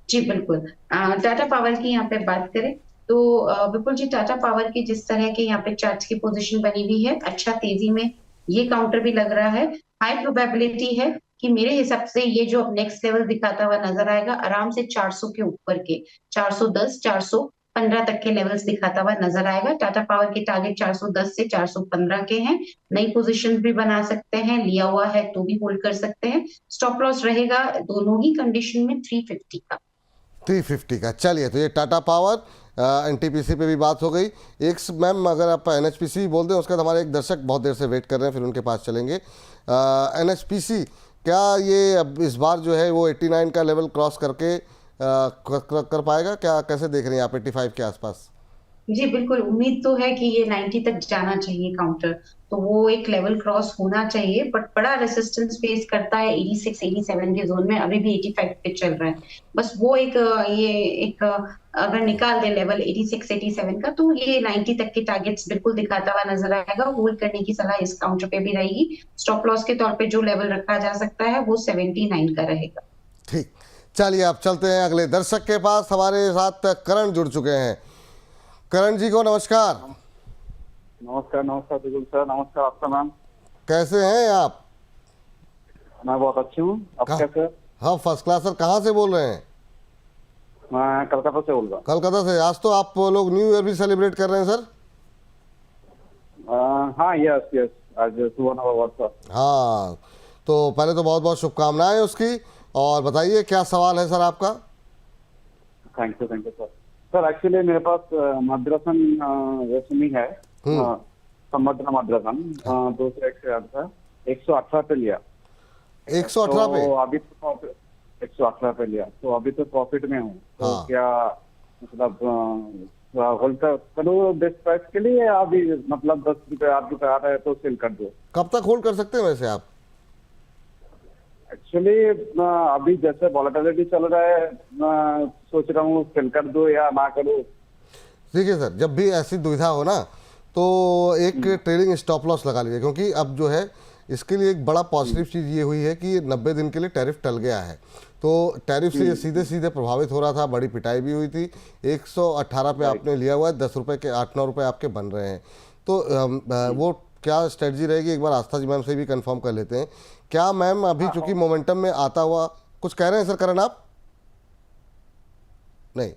जी बिल्कुल। टाटा पावर की यहाँ पे बात करें तो विपुल जी, टाटा पावर की जिस तरह के यहाँ पे चार्ट्स की पोजीशन बनी हुई है, अच्छा तेजी में ये काउंटर भी लग रहा है। हाई प्रोबेबिलिटी है कि मेरे हिसाब से ये जो नेक्स्ट लेवल दिखाता हुआ नजर आएगा, आराम से 400 के ऊपर के 410 415 तक के लेवल्स दिखाता हुआ नजर आएगा। टाटा पावर के टारगेट 410 से 415 के हैं। नई पोजीशन भी बना सकते हैं, लिया हुआ है तो भी होल्ड कर सकते हैं। स्टॉप लॉस रहेगा दोनों ही कंडीशन में 350 का। 350 का। चलिए, तो ये टाटा पावर, एनटीपीसी पे भी बात हो गई। एक मैम, अगर आप एनएचपीसी बोल दें, उसके बाद हमारे एक दर्शक बहुत देर से वेट कर रहे हैं, फिर उनके पास चलेंगे। एनएचपीसी, क्या ये अब इस बार जो है वो 89 का लेवल क्रॉस करके कर पाएगा? क्या कैसे देख रहे हैं आप 85 के आसपास? जी बिल्कुल, उम्मीद तो है कि ये 90 तक जाना चाहिए काउंटर, तो वो एक लेवल क्रॉस होना चाहिए। बट बड़ा रेसिस्टेंस फेस करता है 86 87 के जोन में, अभी भी 85 पे चल रहा है। बस वो अगर निकाल दे लेवल 86 87 का, तो ये 90 तक के टारगेट्स बिल्कुल दिखाता हुआ नजर आएगा। होल्ड करने की सलाह इस काउंटर पे भी रहेगी। स्टॉप लॉस के तौर पे जो लेवल रखा जा सकता है वो 79 का रहेगा। ठीक, चलिए आप चलते हैं अगले दर्शक के पास। हमारे साथ करण जुड़ चुके हैं। करण जी को नमस्कार। नमस्कार। नमस्कार बिल्कुल सर, नमस्कार। आपका नाम? कैसे हैं आप? मैं बहुत अच्छी हूँ, आप कैसे? हाँ, फर्स्ट क्लास सर। कहाँ से बोल रहे हैं? मैं कलकत्ता से बोल रहा हूँ। कलकत्ता से। आज तो आप लोग न्यू ईयर भी सेलिब्रेट कर रहे हैं सर? हाँ, यस यस, आज सुबह नवा वर्ष। हाँ, तो पहले तो बहुत बहुत शुभकामनाएं उसकी। और बताइए क्या सवाल है सर आपका? Thank you sir. Sir actually मेरे पास मद्रासन रेशमी है, समुद्र मद्रासन 201 से था, 118 पे लिया। 118 पे? तो अभी तो 118 पे लिया, तो अभी तो प्रॉफिट में हूँ। तो क्या मतलब होल्ड करूँ बेस्ट प्राइस के लिए, या अभी मतलब 10 रुपये 8 रुपये आ रहा है तो सेल कर दो? कब तक होल्ड कर सकते हैं वैसे आप? एक्चुअली अभी जैसे वॉलेटिलिटी चल रहा है, सोच रहा हूँ सेल कर दो या ना करूँ। देखिए सर, जब भी ऐसी दुविधा हो ना तो एक ट्रेडिंग स्टॉप लॉस लगा लीजिए, क्योंकि अब जो है इसके लिए एक बड़ा पॉजिटिव चीज़ ये हुई है कि 90 दिन के लिए टैरिफ टल गया है। तो टैरिफ से ये सीधे सीधे प्रभावित हो रहा था, बड़ी पिटाई भी हुई थी। 118 पे आपने लिया हुआ है, 10 रुपये के 8-9 रुपये आपके बन रहे हैं। तो वो क्या स्ट्रेटजी रहेगी, एक बार आस्था जी मैम से भी कंफर्म कर लेते हैं। क्या मैम अभी चूंकि मोमेंटम में आता हुआ कुछ कह रहे हैं सर करण आप? नहीं।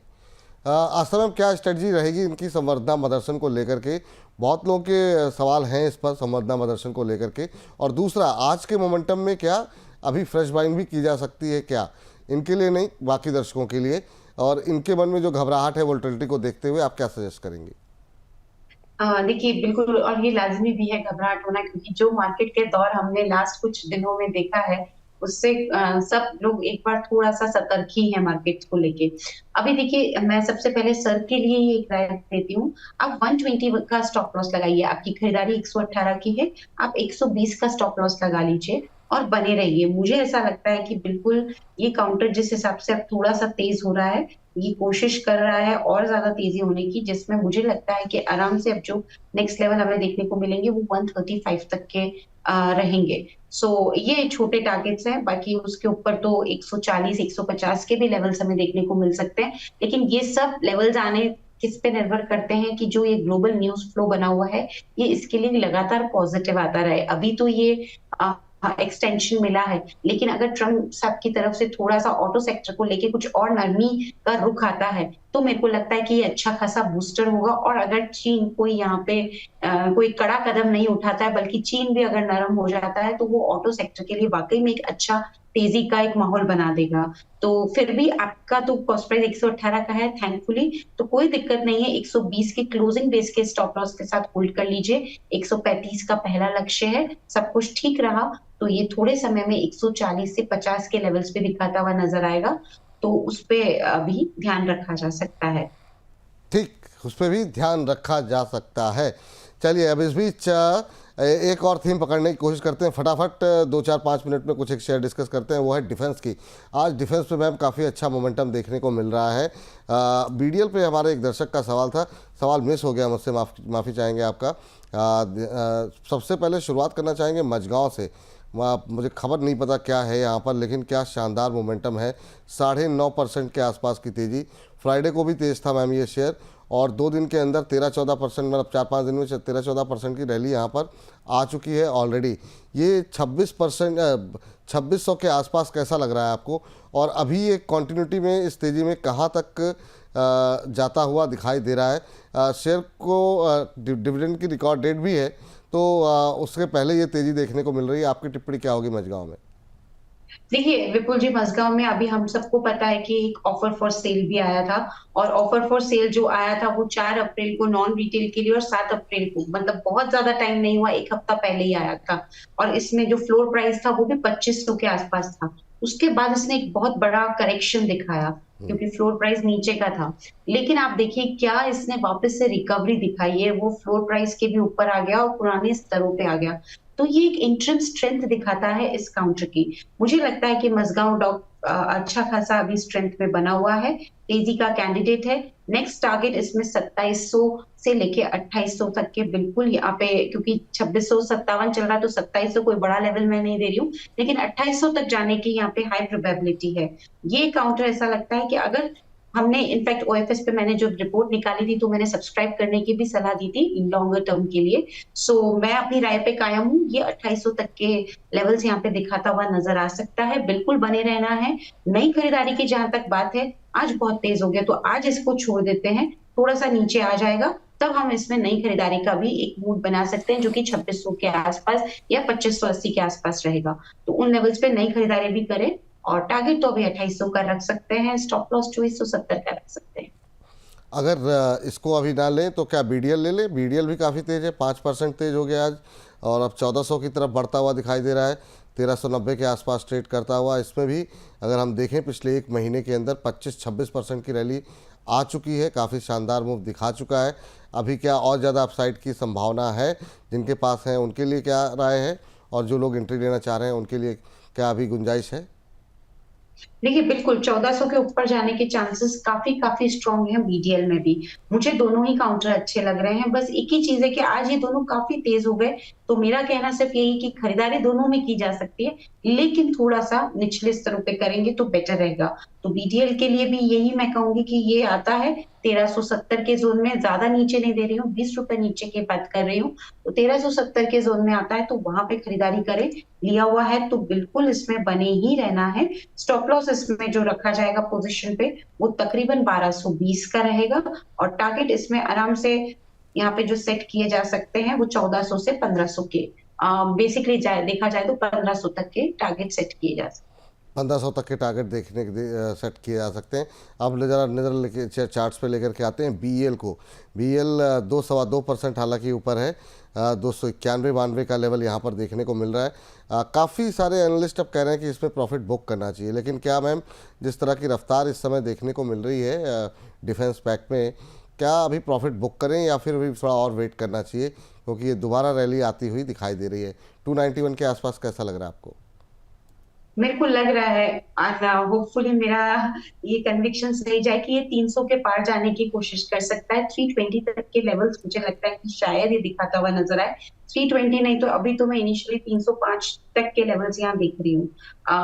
आस्था मैम, क्या स्ट्रेटजी रहेगी इनकी संवर्धना मदरसन को लेकर के? बहुत लोगों के सवाल हैं इस पर संवर्धना मदरसन को लेकर के। और दूसरा, आज के मोमेंटम में क्या अभी फ्रेश बाइंग भी की जा सकती है क्या? इनके लिए नहीं, बाकी दर्शकों के लिए, और इनके मन में जो घबराहट है वोलेटिलिटी को देखते हुए आप क्या सजेस्ट करेंगे? देखिए बिल्कुल, और ये लाजमी भी है घबराहट होना, क्योंकि जो मार्केट के दौर हमने लास्ट कुछ दिनों में देखा है उससे सब लोग एक बार थोड़ा सा सतर्क ही है मार्केट को लेके। अभी देखिए, मैं सबसे पहले सर के लिए ही एक राय देती हूँ। आप 120 का स्टॉप लॉस लगाइए। आपकी खरीदारी 118 की है, आप 120 का स्टॉप लॉस लगा लीजिए और बने रहिए। मुझे ऐसा लगता है कि बिल्कुल ये काउंटर जिस हिसाब से अब थोड़ा सा तेज हो रहा है, ये कोशिश कर रहा है और ज्यादा तेजी होने की, जिसमें मुझे लगता है कि आराम से अब जो नेक्स्ट लेवल हमें देखने को मिलेंगे वो 135 तक के रहेंगे। सो ये छोटे टारगेट्स हैं, बाकी उसके ऊपर तो 140 150 के भी लेवल्स हमें देखने को मिल सकते हैं। लेकिन ये सब लेवल्स आने किस पे निर्भर करते हैं कि जो ये ग्लोबल न्यूज फ्लो बना हुआ है ये इसके लिए लगातार पॉजिटिव आता रहे। अभी तो ये एक्सटेंशन मिला है, लेकिन अगर ट्रम्प साहब की तरफ से थोड़ा सा ऑटो सेक्टर को लेके कुछ और नरमी का रुख आता है तो मेरे को लगता है कि ये अच्छा खासा बूस्टर होगा। और अगर चीन कोई यहाँ पे कोई कड़ा कदम नहीं उठाता है, बल्कि चीन भी अगर नरम हो जाता है, तो वो ऑटो सेक्टर के लिए वाकई में एक अच्छा तेजी का एक माहौल बना देगा। तो फिर भी आपका तो कॉस्ट प्राइस 118 का है थैंकफुली, तो कोई दिक्कत नहीं है। 120 के क्लोजिंग बेस के स्टॉप लॉस के साथ होल्ड कर लीजिए। 135 का पहला लक्ष्य है। सब कुछ ठीक रहा तो ये थोड़े समय में 140 से 50 के लेवल्स पे दिखाता हुआ नजर आएगा, तो उस पे अभी ध्यान रखा जा सकता है। ठीक, उस पर भी ध्यान रखा जा सकता है। चलिए, अब इस बीच एक और थीम पकड़ने की कोशिश करते हैं फटाफट। 2-4-5 मिनट में कुछ एक शेयर डिस्कस करते हैं, वो है डिफेंस की। आज डिफेंस पे मैम काफ़ी अच्छा मोमेंटम देखने को मिल रहा है। बीडीएल पे हमारे एक दर्शक का सवाल था, सवाल मिस हो गया मुझसे, माफ़ी चाहेंगे आपका। सबसे पहले शुरुआत करना चाहेंगे मझगांव से। मुझे खबर नहीं पता क्या है यहाँ पर, लेकिन क्या शानदार मोमेंटम है। 9.5% के आसपास की तेज़ी। फ्राइडे को भी तेज़ था मैम ये शेयर, और 2 दिन के अंदर 13-14%, मतलब 4-5 दिन में 13-14% की रैली यहाँ पर आ चुकी है ऑलरेडी। ये 2600 के आसपास कैसा लग रहा है आपको? और अभी एक कॉन्टिन्यूटी में इस तेज़ी में कहाँ तक जाता हुआ दिखाई दे रहा है? शेयर को डिविडेंड की रिकॉर्ड डेट भी है, तो उसके पहले ये तेज़ी देखने को मिल रही है। आपकी टिप्पणी क्या होगी मझगांव में? देखिए विपुल जी, मझगांव में अभी हम सबको पता है कि एक ऑफर फॉर सेल भी आया था, और ऑफर फॉर सेल जो आया था वो 4 अप्रैल को नॉन रिटेल के लिए और 7 अप्रैल को, मतलब बहुत ज्यादा टाइम नहीं हुआ, 1 हफ्ता पहले ही आया था। और इसमें जो फ्लोर प्राइस था वो भी 2500 के आसपास था। उसके बाद इसने एक बहुत बड़ा करेक्शन दिखाया क्योंकि फ्लोर प्राइस नीचे का था। लेकिन आप देखिए क्या इसने वापस से रिकवरी दिखाई है, वो फ्लोर प्राइस के भी ऊपर आ गया और पुराने स्तरों पे आ गया। तो ये एक इंटरम स्ट्रेंथ दिखाता है इस काउंटर की। मुझे लगता है कि मझगांव डॉक अच्छा खासा अभी स्ट्रेंथ में बना हुआ है, तेजी का कैंडिडेट है। नेक्स्ट टारगेट इसमें 2700 से लेके 2800 तक के बिल्कुल यहाँ पे, क्योंकि 2657 चल रहा है तो 2700 कोई बड़ा लेवल मैं नहीं दे रही हूँ, लेकिन 2800 तक जाने की यहाँ पे हाई प्रोबेबिलिटी है। ये काउंटर ऐसा लगता है कि अगर हमने इनफैक्ट ओएफएस पे मैंने जो रिपोर्ट निकाली थी तो मैंने सब्सक्राइब करने की भी सलाह दी थी लॉन्गर टर्म के लिए। सो मैं अपनी राय पे कायम हूँ। ये 2800 तक के लेवल्स यहाँ पे दिखाता हुआ नजर आ सकता है, बिल्कुल बने रहना है। नई खरीदारी की जहां तक बात है, आज बहुत तेज हो गया तो आज इसको छोड़ देते हैं, थोड़ा सा नीचे आ जाएगा तब हम इसमें नई खरीदारी का भी एक मूड बना सकते हैं, जो कि 2600 के आसपास या 2580 के आसपास रहेगा। तो उन लेवल्स पे नई खरीदारी भी करें, और टारगेट तो अभी 2800 का रख सकते हैं, स्टॉप लॉस 2470 का रख सकते हैं। अगर इसको अभी ना लें तो क्या बीडीएल ले लें? बीडीएल भी काफ़ी तेज़ है, 5% तेज हो गया आज, और अब 1400 की तरफ बढ़ता हुआ दिखाई दे रहा है। 1390 के आसपास ट्रेड करता हुआ। इसमें भी अगर हम देखें पिछले 1 महीने के अंदर 25-26% की रैली आ चुकी है, काफ़ी शानदार मूव दिखा चुका है। अभी क्या और ज़्यादा अपसाइड की संभावना है? जिनके पास है उनके लिए क्या राय है, और जो लोग एंट्री लेना चाह रहे हैं उनके लिए क्या अभी गुंजाइश है? देखिए बिल्कुल 1400 के ऊपर जाने के चांसेस काफी काफी स्ट्रांग हैं बीडीएल में भी। मुझे दोनों ही काउंटर अच्छे लग रहे हैं, बस एक ही चीज है कि आज ये दोनों काफी तेज हो गए, तो मेरा कहना सिर्फ यही कि खरीदारी दोनों में की जा सकती है, लेकिन थोड़ा सा निचले स्तरों पे करेंगे तो बेटर रहेगा। तो बीडीएल के लिए भी यही मैं कहूंगी कि ये आता है 1370 के जोन में, ज्यादा नीचे नहीं दे रही हूँ, 20 रुपए नीचे की बात कर रही हूँ, तो 1370 के जोन में आता है तो वहां पे खरीदारी करें। लिया हुआ है तो बिल्कुल इसमें बने ही रहना है। स्टॉप लॉस इसमें जो रखा जाएगा पोजीशन पे वो तकरीबन 1220 का रहेगा, और टारगेट इसमें आराम से यहाँ पे जो सेट किए जा सकते हैं वो 1400 से 1500 के बेसिकली देखा जाए तो 1500 तक के टारगेट सेट किए जा सकते हैं। 1500 तक के टारगेट देखने के सेट किए जा सकते हैं। अब ज़रा नज़र लेके चार्ट्स पे लेकर के आते हैं बीएल को। बीएल 2.25% हालांकि ऊपर है, 291-92 का लेवल यहाँ पर देखने को मिल रहा है। काफ़ी सारे एनालिस्ट अब कह रहे हैं कि इसमें प्रॉफिट बुक करना चाहिए, लेकिन क्या मैम जिस तरह की रफ्तार इस समय देखने को मिल रही है डिफेंस पैक में, क्या अभी प्रॉफिट बुक करें या फिर अभी थोड़ा और वेट करना चाहिए, क्योंकि ये दोबारा रैली आती हुई दिखाई दे रही है। 291 के आसपास कैसा लग रहा है आपको? मेरे को लग रहा है और होपफुली मेरा ये कन्विक्शन सही जाए कि ये 300 के पार जाने की कोशिश कर सकता है। 320 तक के लेवल्स मुझे लगता है कि शायद ये दिखाता हुआ नजर आए। 320 नहीं तो अभी तो मैं इनिशियली 305 तक के लेवल्स यहाँ देख रही हूँ।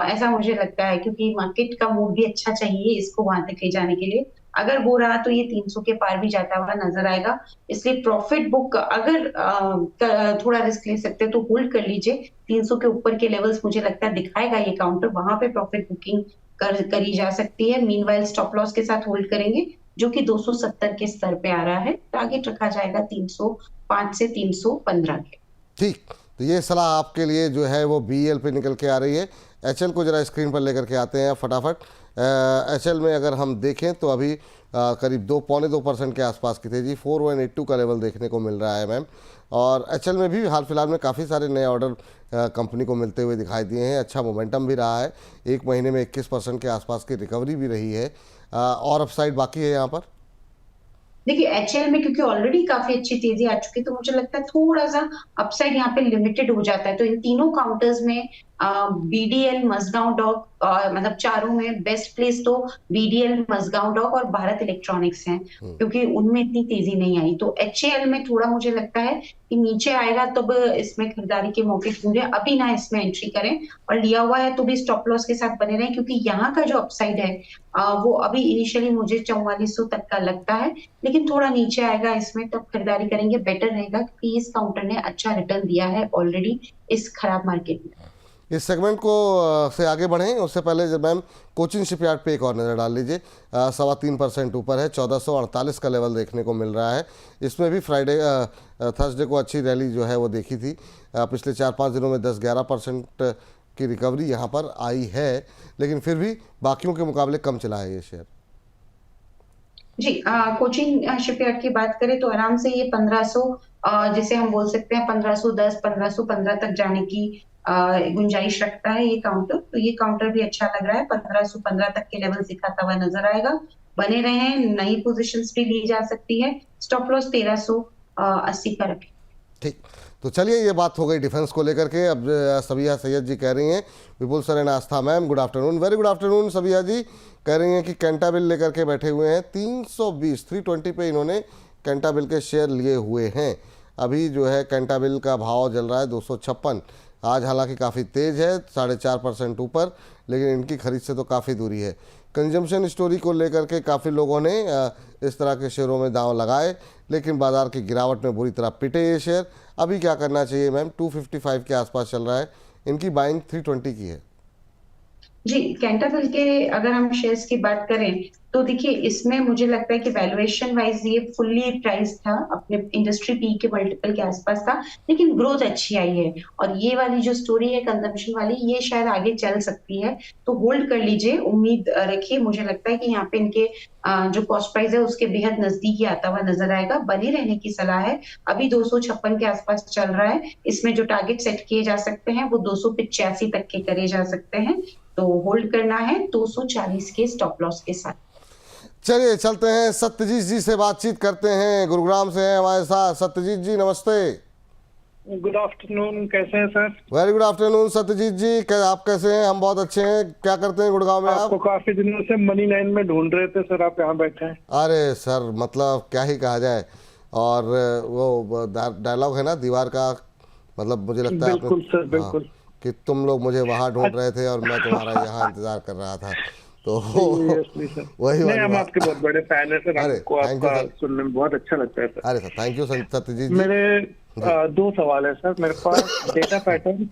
ऐसा मुझे लगता है, क्योंकि मार्केट का मूड भी अच्छा चाहिए इसको वहां तक ले जाने के लिए। अगर वो रहा तो ये 300 के पार भी जाता हुआ नजर आएगा, इसलिए प्रॉफिट बुक अगर थोड़ा रिस्क ले सकते हैं तो होल्ड कर लीजिए। 300 के ऊपर के लेवल्स मुझे लगता है दिखाएगा ये काउंटर, वहां पे प्रॉफिट बुकिंग करी जा सकती है। मीनवाइल स्टॉप लॉस के साथ होल्ड करेंगे जो कि 270 के स्तर पे आ रहा है। टारगेट रखा जाएगा 305 से 315 के। ठीक, तो ये सलाह आपके लिए जो है वो बीएल पे निकल के आ रही है। एचएल को जरा स्क्रीन पर लेकर के आते हैं फटाफट। एचएल में अगर हम देखें तो अभी करीब 2.25% के आसपास की तेजी, 4182 का लेवल देखने को मिल रहा है मैम। और एचएल में भी हाल फिलहाल में काफ़ी सारे नए ऑर्डर कंपनी को मिलते हुए दिखाई दिए हैं। अच्छा मोमेंटम भी रहा है, एक महीने में 21% के आसपास की रिकवरी भी रही है। और अपसाइड बाकी है यहाँ पर। देखिए एचएल में क्योंकि ऑलरेडी काफी अच्छी तेजी आ चुकी है, तो मुझे लगता है थोड़ा सा अपसाइड यहाँ पे लिमिटेड हो जाता है। तो इन तीनों काउंटर्स में बीडीएल, मजगांव डॉक, मतलब चारों में बेस्ट प्लेस तो बीडीएल, मजगांव डॉक और भारत इलेक्ट्रॉनिक्स हैं, क्योंकि उनमें इतनी तेजी नहीं आई। तो एचएल में थोड़ा मुझे लगता है कि नीचे आएगा तब इसमें खरीदारी के मौके ढूंढे, अभी ना इसमें एंट्री करें। और लिया हुआ है तो भी स्टॉप लॉस के साथ बने रहें, क्योंकि यहाँ का जो अपसाइड है वो अभी इनिशियली मुझे 4400 तक का लगता है, लेकिन थोड़ा नीचे आएगा इसमें तब खरीदारी करेंगे बेटर रहेगा, क्योंकि इस काउंटर ने अच्छा रिटर्न दिया है ऑलरेडी इस खराब मार्केट में। इस सेगमेंट को से आगे बढ़ें उससे पहले जब मैम कोचिन शिपयार्ड पे एक और नज़र डाल लीजिए। 3.25% ऊपर है, 1448 का लेवल देखने को मिल रहा है। इसमें भी फ्राइडे थर्सडे को अच्छी रैली जो है वो देखी थी। पिछले 4-5 दिनों में 10-11% की रिकवरी यहाँ पर आई है, लेकिन फिर भी बाकियों के मुकाबले कम चला है ये शेयर। जी कोचिन शिपयार्ड की बात करें तो आराम से ये 1500 जिसे हम बोल सकते हैं 1510, 1515 तक जाने की गुंजाइश रखता है ये काउंटर। तो ये काउंटर भी अच्छा लग रहा है, 1515 तक के लेवल दिखाता हुआ नजर आएगा। बने रहे, नई पोजीशंस भी ली जा सकती है। स्टॉप लॉस 1380 का रखें। ठीक, तो चलिए ये बात हो गई डिफेंस को लेकर के। अब सबिया सैयद जी कह रही हैं, Vipul sir and Aastha ma'am good afternoon. Very good afternoon. Sabiya ji कह रही हैं कि कैंटाबिल लेकर के बैठे हुए हैं 320 पे इन्होंने कैंटाबिल के शेयर लिए हुए हैं। अभी जो है कैंटाबिल का भाव चल रहा है 256। आज हालांकि काफ़ी तेज़ है, 4.5% ऊपर, लेकिन इनकी खरीद से तो काफ़ी दूरी है। कंजम्पशन स्टोरी को लेकर के काफ़ी लोगों ने इस तरह के शेयरों में दांव लगाए, लेकिन बाजार की गिरावट में बुरी तरह पिटे ये शेयर। अभी क्या करना चाहिए मैम? 255 के आसपास चल रहा है, इनकी बाइंग 320 की है। जी कैंटाबिल के अगर हम शेयर्स की बात करें तो देखिए इसमें मुझे लगता है कि वैल्यूएशन वाइज ये फुल्ली प्राइस था, अपने इंडस्ट्री पी के मल्टीपल के आसपास था, लेकिन ग्रोथ अच्छी आई है। और ये वाली जो स्टोरी है कंजम्पशन वाली, ये शायद आगे चल सकती है, तो होल्ड कर लीजिए, उम्मीद रखिए। मुझे लगता है कि यहाँ पे इनके जो कॉस्ट प्राइस है उसके बेहद नजदीकी आता हुआ नजर आएगा। बने रहने की सलाह है। अभी 256 के आसपास चल रहा है, इसमें जो टारगेट सेट किए जा सकते हैं वो 285 तक के करे जा सकते हैं, तो होल्ड करना है 240 के स्टॉप लॉस के साथ। चलिए चलते हैं, सत्यजीत जी से बातचीत करते हैं, गुरुग्राम से हैं हमारे साथ। सत्यजीत जी नमस्ते। गुड आफ्टरनून, कैसे हैं sir? Very good afternoon Satyajit ji, आप कैसे हैं? हम बहुत अच्छे हैं। क्या करते हैं गुड़गांव में आप? आपको काफी दिनों से मनी लाइन में ढूंढ रहे थे सर, आप यहाँ बैठे हैं। अरे सर, मतलब क्या ही कहा जाए। और वो डायलॉग है ना दीवार का, मतलब मुझे लगता है बिल्कुल आपने, सर, बिल्कुल। कि तुम लोग मुझे वहां ढूंढ रहे थे और मैं तुम्हारा यहाँ इंतजार कर रहा था। तो Seriously, सर। वही नहीं, वाली हम बात। आपके बहुत बड़े फैन है सर, अरे, हमको thank you, आपका सर। सुनने में बहुत अच्छा लगता है सर। अरे सर, थैंक यू सत्यजीत जी। मेरे 2 सवाल है सर। मेरे पास डेटा पैटर्न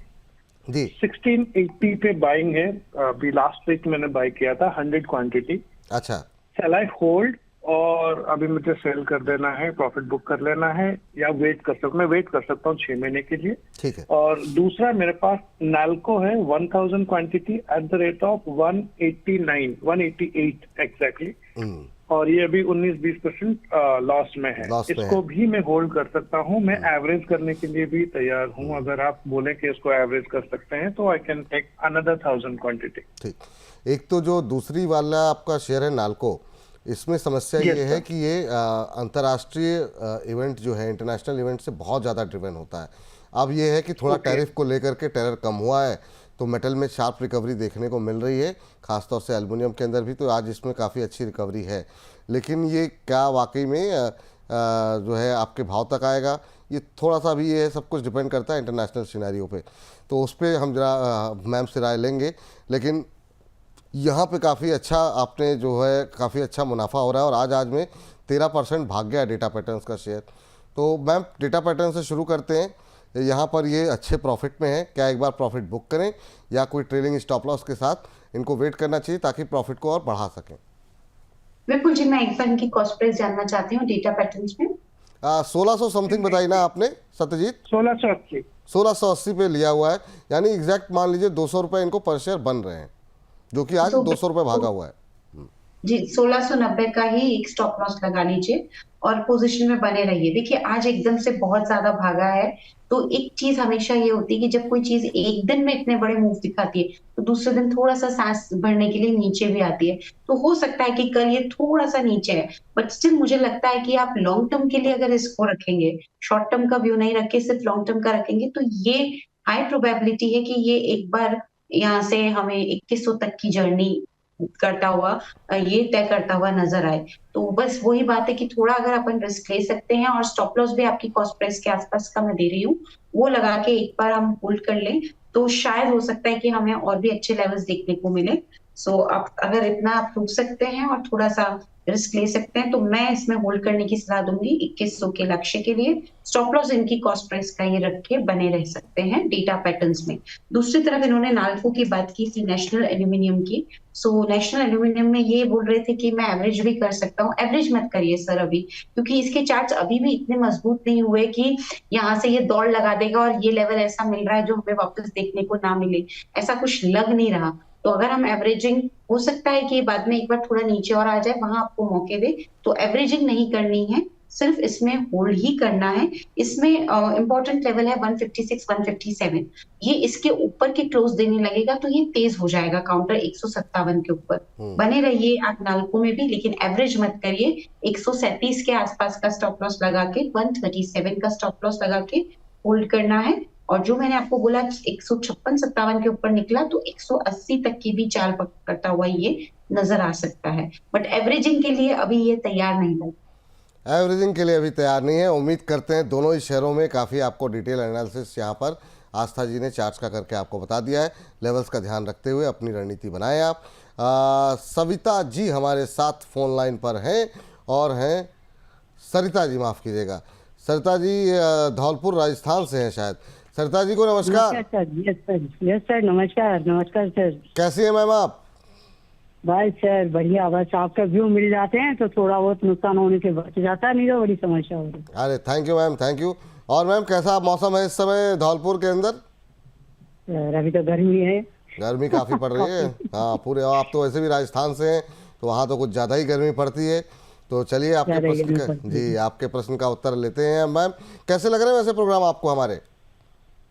जी 1680 पे बाइंग है, अभी लास्ट वीक मैंने बाय किया था 100 क्वांटिटी। अच्छा, सेल आई होल्ड और अभी मुझे सेल कर देना है, प्रॉफिट बुक कर लेना है, या वेट कर सकता? मैं वेट कर सकता हूँ 6 महीने के लिए। ठीक है। और दूसरा, मेरे पास नाल्को है 1000 quantity at the rate of 188 exactly, और ये अभी 19-20% लॉस में है। लॉस में इसको है। भी मैं होल्ड कर सकता हूँ, मैं एवरेज करने के लिए भी तैयार हूँ। अगर आप बोले कि इसको एवरेज कर सकते हैं तो I can take another 1000 quantity. ठीक। एक तो जो दूसरी वाला आपका शेयर है नाल्को, इसमें समस्या Yes, ये है sir. कि ये अंतर्राष्ट्रीय इवेंट जो है, इंटरनेशनल इवेंट से बहुत ज़्यादा ड्रिवन होता है। अब ये है कि थोड़ा Okay. टैरिफ को लेकर के टेरर कम हुआ है, तो मेटल में शार्प रिकवरी देखने को मिल रही है, खासतौर से एल्युमिनियम के अंदर भी। तो आज इसमें काफ़ी अच्छी रिकवरी है, लेकिन ये क्या वाकई में जो है आपके भाव तक आएगा, ये थोड़ा सा भी, ये सब कुछ डिपेंड करता है इंटरनेशनल सिनेरियो पे। तो उस पर हम जरा मैम से राय लेंगे। लेकिन यहाँ पे काफ़ी अच्छा आपने जो है, काफ़ी अच्छा मुनाफा हो रहा है, और आज में 13% भाग गया है डेटा पैटर्न्स का शेयर। तो मैम, डेटा पैटर्न से शुरू करते हैं। यहाँ पर ये अच्छे प्रॉफिट में है, क्या एक बार प्रॉफिट बुक करें या कोई ट्रेलिंग स्टॉप लॉस के साथ इनको वेट करना चाहिए ताकि प्रॉफिट को और बढ़ा सकें? बिल्कुल जी, मैं एक बार इनकी कॉस्ट प्राइस जानना चाहती हूँ डेटा पैटर्न्स में। 1600 समथिंग बताई ना आपने सत्यजीत? 1680। 1680 पे लिया हुआ है, यानी एग्जैक्ट मान लीजिए 200 रुपये इनको पर शेयर बन रहे हैं, जो कि आज 200 रुपये भागा हुआ है। जी 1690 का ही एक स्टॉप लॉस लगा लीजिए और पोजीशन में बने रहिए। देखिए आज एकदम से बहुत ज्यादा भागा है, तो एक चीज हमेशा ये होती है कि जब कोई चीज एक दिन में इतने बड़े मूव दिखाती है तो दूसरे दिन थोड़ा सा सांस भरने के लिए नीचे भी आती है। तो हो सकता है कि कल ये थोड़ा सा नीचे है, बट स्टिल मुझे लगता है कि आप लॉन्ग टर्म के लिए अगर इसको रखेंगे, शॉर्ट टर्म का व्यू नहीं रखे, सिर्फ लॉन्ग टर्म का रखेंगे, तो ये हाई प्रोबेबिलिटी है कि ये एक बार यहाँ से हमें 2100 तक की जर्नी करता हुआ, ये तय करता हुआ नजर आए। तो बस वही बात है कि थोड़ा अगर अपन रिस्क ले सकते हैं, और स्टॉप लॉस भी आपकी कॉस्ट प्राइस के आसपास का मैं दे रही हूँ, वो लगा के एक बार हम होल्ड कर लें तो शायद हो सकता है कि हमें और भी अच्छे लेवल्स देखने को मिले। सो आप अगर इतना आप रुक सकते हैं और थोड़ा सा रिस्क ले सकते हैं तो मैं इसमें होल्ड करने की सलाह दूंगी 2100 के लक्ष्य के लिए। स्टॉप लॉस इनकी कॉस्ट प्राइस का ये रख के बने रह सकते हैं डेटा पैटर्न्स में। दूसरी तरफ इन्होंने नाल्को की बात की थी, नेशनल एल्यूमिनियम की। सो नेशनल एल्यूमिनियम में ये बोल रहे थे कि मैं एवरेज भी कर सकता हूँ। एवरेज मत करिए सर अभी, क्योंकि इसके चार्ट्स अभी भी इतने मजबूत नहीं हुए कि यहाँ से ये दौड़ लगा देगा और ये लेवल ऐसा मिल रहा है जो हमें वापस देखने को ना मिले, ऐसा कुछ लग नहीं रहा। तो अगर हम एवरेजिंग, हो सकता है कि बाद में एक बार थोड़ा नीचे और आ जाए, वहां आपको मौके दे, तो एवरेजिंग नहीं करनी है, सिर्फ इसमें होल्ड ही करना है। इसमें इंपॉर्टेंट लेवल है 156 157, ये इसके ऊपर के क्लोज देने लगेगा तो ये तेज हो जाएगा काउंटर 157 के ऊपर। बने रहिए आप नाल्को में भी, लेकिन एवरेज मत करिए। 137 के आसपास का स्टॉप लॉस लगा के, 137 का स्टॉप लॉस लगा के होल्ड करना है। और जो मैंने आपको बोला 156-57 के ऊपर निकला तो 180 तक की भी चाल करता हुआ ये नजर आ सकता है, बट एवरेजिंग के लिए अभी ये तैयार नहीं लगा। एवरेजिंग के लिए अभी तैयार नहीं है। उम्मीद करते हैं दोनों ही शेयरों में काफ़ी आपको डिटेल एनालिसिस यहाँ पर आस्था जी ने चार्ट्स का करके आपको बता दिया है। लेवल्स का ध्यान रखते हुए अपनी रणनीति बनाएं आप। सविता जी हमारे साथ फोन लाइन पर हैं, और हैं सरिता जी, माफ़ कीजिएगा, सरिता जी धौलपुर राजस्थान से हैं शायद। सरिता जी को नमस्कार। यस सर, नमस्कार। नमस्कार सर। कैसी हैं मैम आप? भाई सर बढ़िया, बस आपका व्यू मिल जाते हैं तो थोड़ा बहुत नुकसान होने से बच जाता है, नहीं तो बड़ी समस्या हो रही है। अरे thank you ma'am, thank you. और मैम कैसा मौसम है इस समय धौलपुर के अंदर? सर अभी तो गर्मी है। गर्मी काफ़ी पड़ रही है। हाँ पूरे, आप तो वैसे भी राजस्थान से हैं तो वहाँ तो कुछ ज़्यादा ही गर्मी पड़ती है। तो चलिए आपके प्रश्न का, जी आपके प्रश्न का उत्तर लेते हैं। मैम कैसे लग रहे हैं वैसे प्रोग्राम आपको हमारे?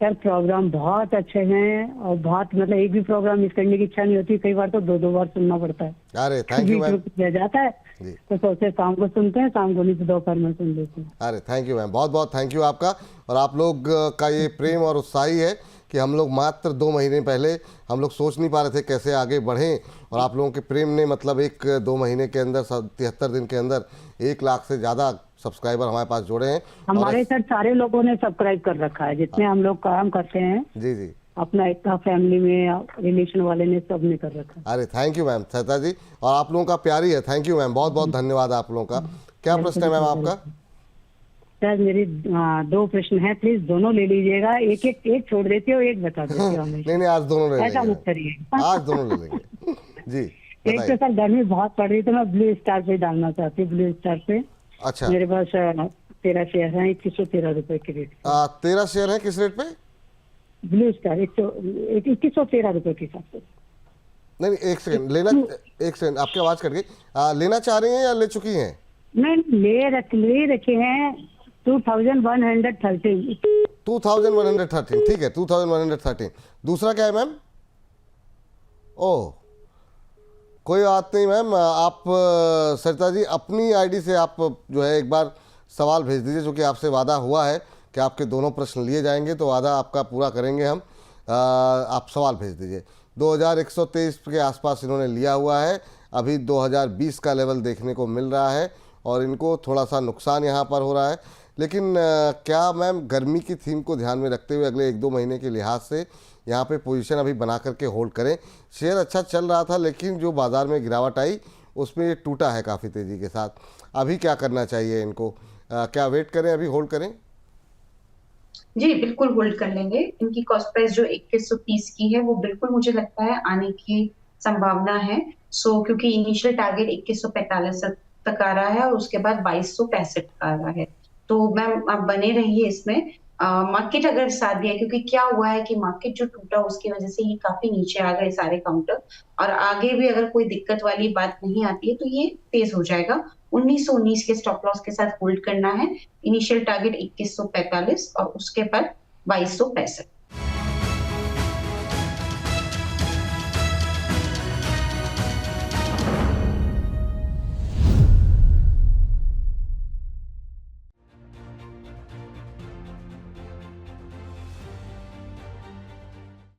सर प्रोग्राम बहुत अच्छे हैं और बहुत मतलब एक भी प्रोग्राम मिस करने की इच्छा नहीं होती, कई बार तो दो दो बार सुनना पड़ता है। अरे थैंक यू बीच मैम। में कुछ रह जाता है जी। तो सोचते शाम को सुनते हैं, शाम को नहीं तो दोपहर में सुन लेते हैं। अरे थैंक यू मैम, बहुत बहुत थैंक यू आपका। और आप लोग का ये प्रेम और उत्साह ही है कि हम लोग मात्र 2 महीने पहले हम लोग सोच नहीं पा रहे थे कैसे आगे बढ़ें, और आप लोगों के प्रेम ने मतलब 1-2 महीने के अंदर 73 दिन के अंदर 1 लाख से ज़्यादा सब्सक्राइबर हमारे पास जुड़े हैं। हमारे सर सारे लोगों ने सब्सक्राइब कर रखा है, जितने हम लोग काम करते हैं जी जी। अपना इतना फैमिली में रिलेशन वाले ने सबने कर रखा है। अरे thank you ma'am Sarita ji, और आप लोगों का प्यार ही है। थैंक यू मैम, बहुत बहुत धन्यवाद आप लोगों का। क्या प्रश्न है मैम आपका? सर मेरी 2 प्रश्न हैं, प्लीज दोनों ले लीजिएगा। एक छोड़ देती हो, एक बता देती हो हमें। नहीं आज दोनों ले ऐसा मत लेंगे, करिए। आज दोनों ले लेंगे जी। एक तो बताइए। सर गर्मी बहुत पड़ रही है तो मैं ब्लू स्टार पे डालना चाहती हूँ। ब्लू स्टार पे अच्छा, मेरे पास 13 शेयर है 2113 रुपए के रेट। 13 शेयर है किस रेट पे? ब्लू स्टार 2113 रुपए के हिसाब से। नहीं एक सेकंड लेना, एक सेकंड आपकी आवाज कट गई। लेना चाह रही हैं या ले चुकी हैं? मैं ले रखे हैं 2113। 2113, ठीक है 2113। दूसरा क्या है मैम? ओह कोई बात नहीं मैम, आप सरिता जी अपनी आईडी से आप जो है एक बार सवाल भेज दीजिए, जो कि आपसे वादा हुआ है कि आपके दोनों प्रश्न लिए जाएंगे, तो वादा आपका पूरा करेंगे हम। आप सवाल भेज दीजिए। 2123 के आसपास इन्होंने लिया हुआ है, अभी 2020 का लेवल देखने को मिल रहा है और इनको थोड़ा सा नुकसान यहाँ पर हो रहा है। लेकिन क्या मैम गर्मी की थीम को ध्यान में रखते हुए अगले 1-2 महीने के लिहाज से यहाँ पे पोजीशन अभी बना करके होल्ड करें? शेयर अच्छा चल रहा था लेकिन जो बाज़ार में गिरावट आई उसमें ये टूटा है काफ़ी तेज़ी के साथ। अभी क्या करना चाहिए इनको? क्या वेट करें, अभी होल्ड करें? जी बिल्कुल होल्ड कर लेंगे। इनकी कॉस्ट प्राइस जो 2130 की है वो बिल्कुल मुझे लगता है आने की संभावना है। क्योंकि इनिशियल टारगेट 2145 तक आ रहा है और उसके बाद 2265 का आ रहा है। तो मैम आप बने रहिए इसमें। मार्केट अगर साथ दिया, क्योंकि क्या हुआ है कि मार्केट जो टूटा उसकी वजह से ये काफी नीचे आ गए सारे काउंटर, और आगे भी अगर कोई दिक्कत वाली बात नहीं आती है तो ये तेज हो जाएगा। 1919 के स्टॉप लॉस के साथ होल्ड करना है। इनिशियल टारगेट 2145 और उसके बाद 2265।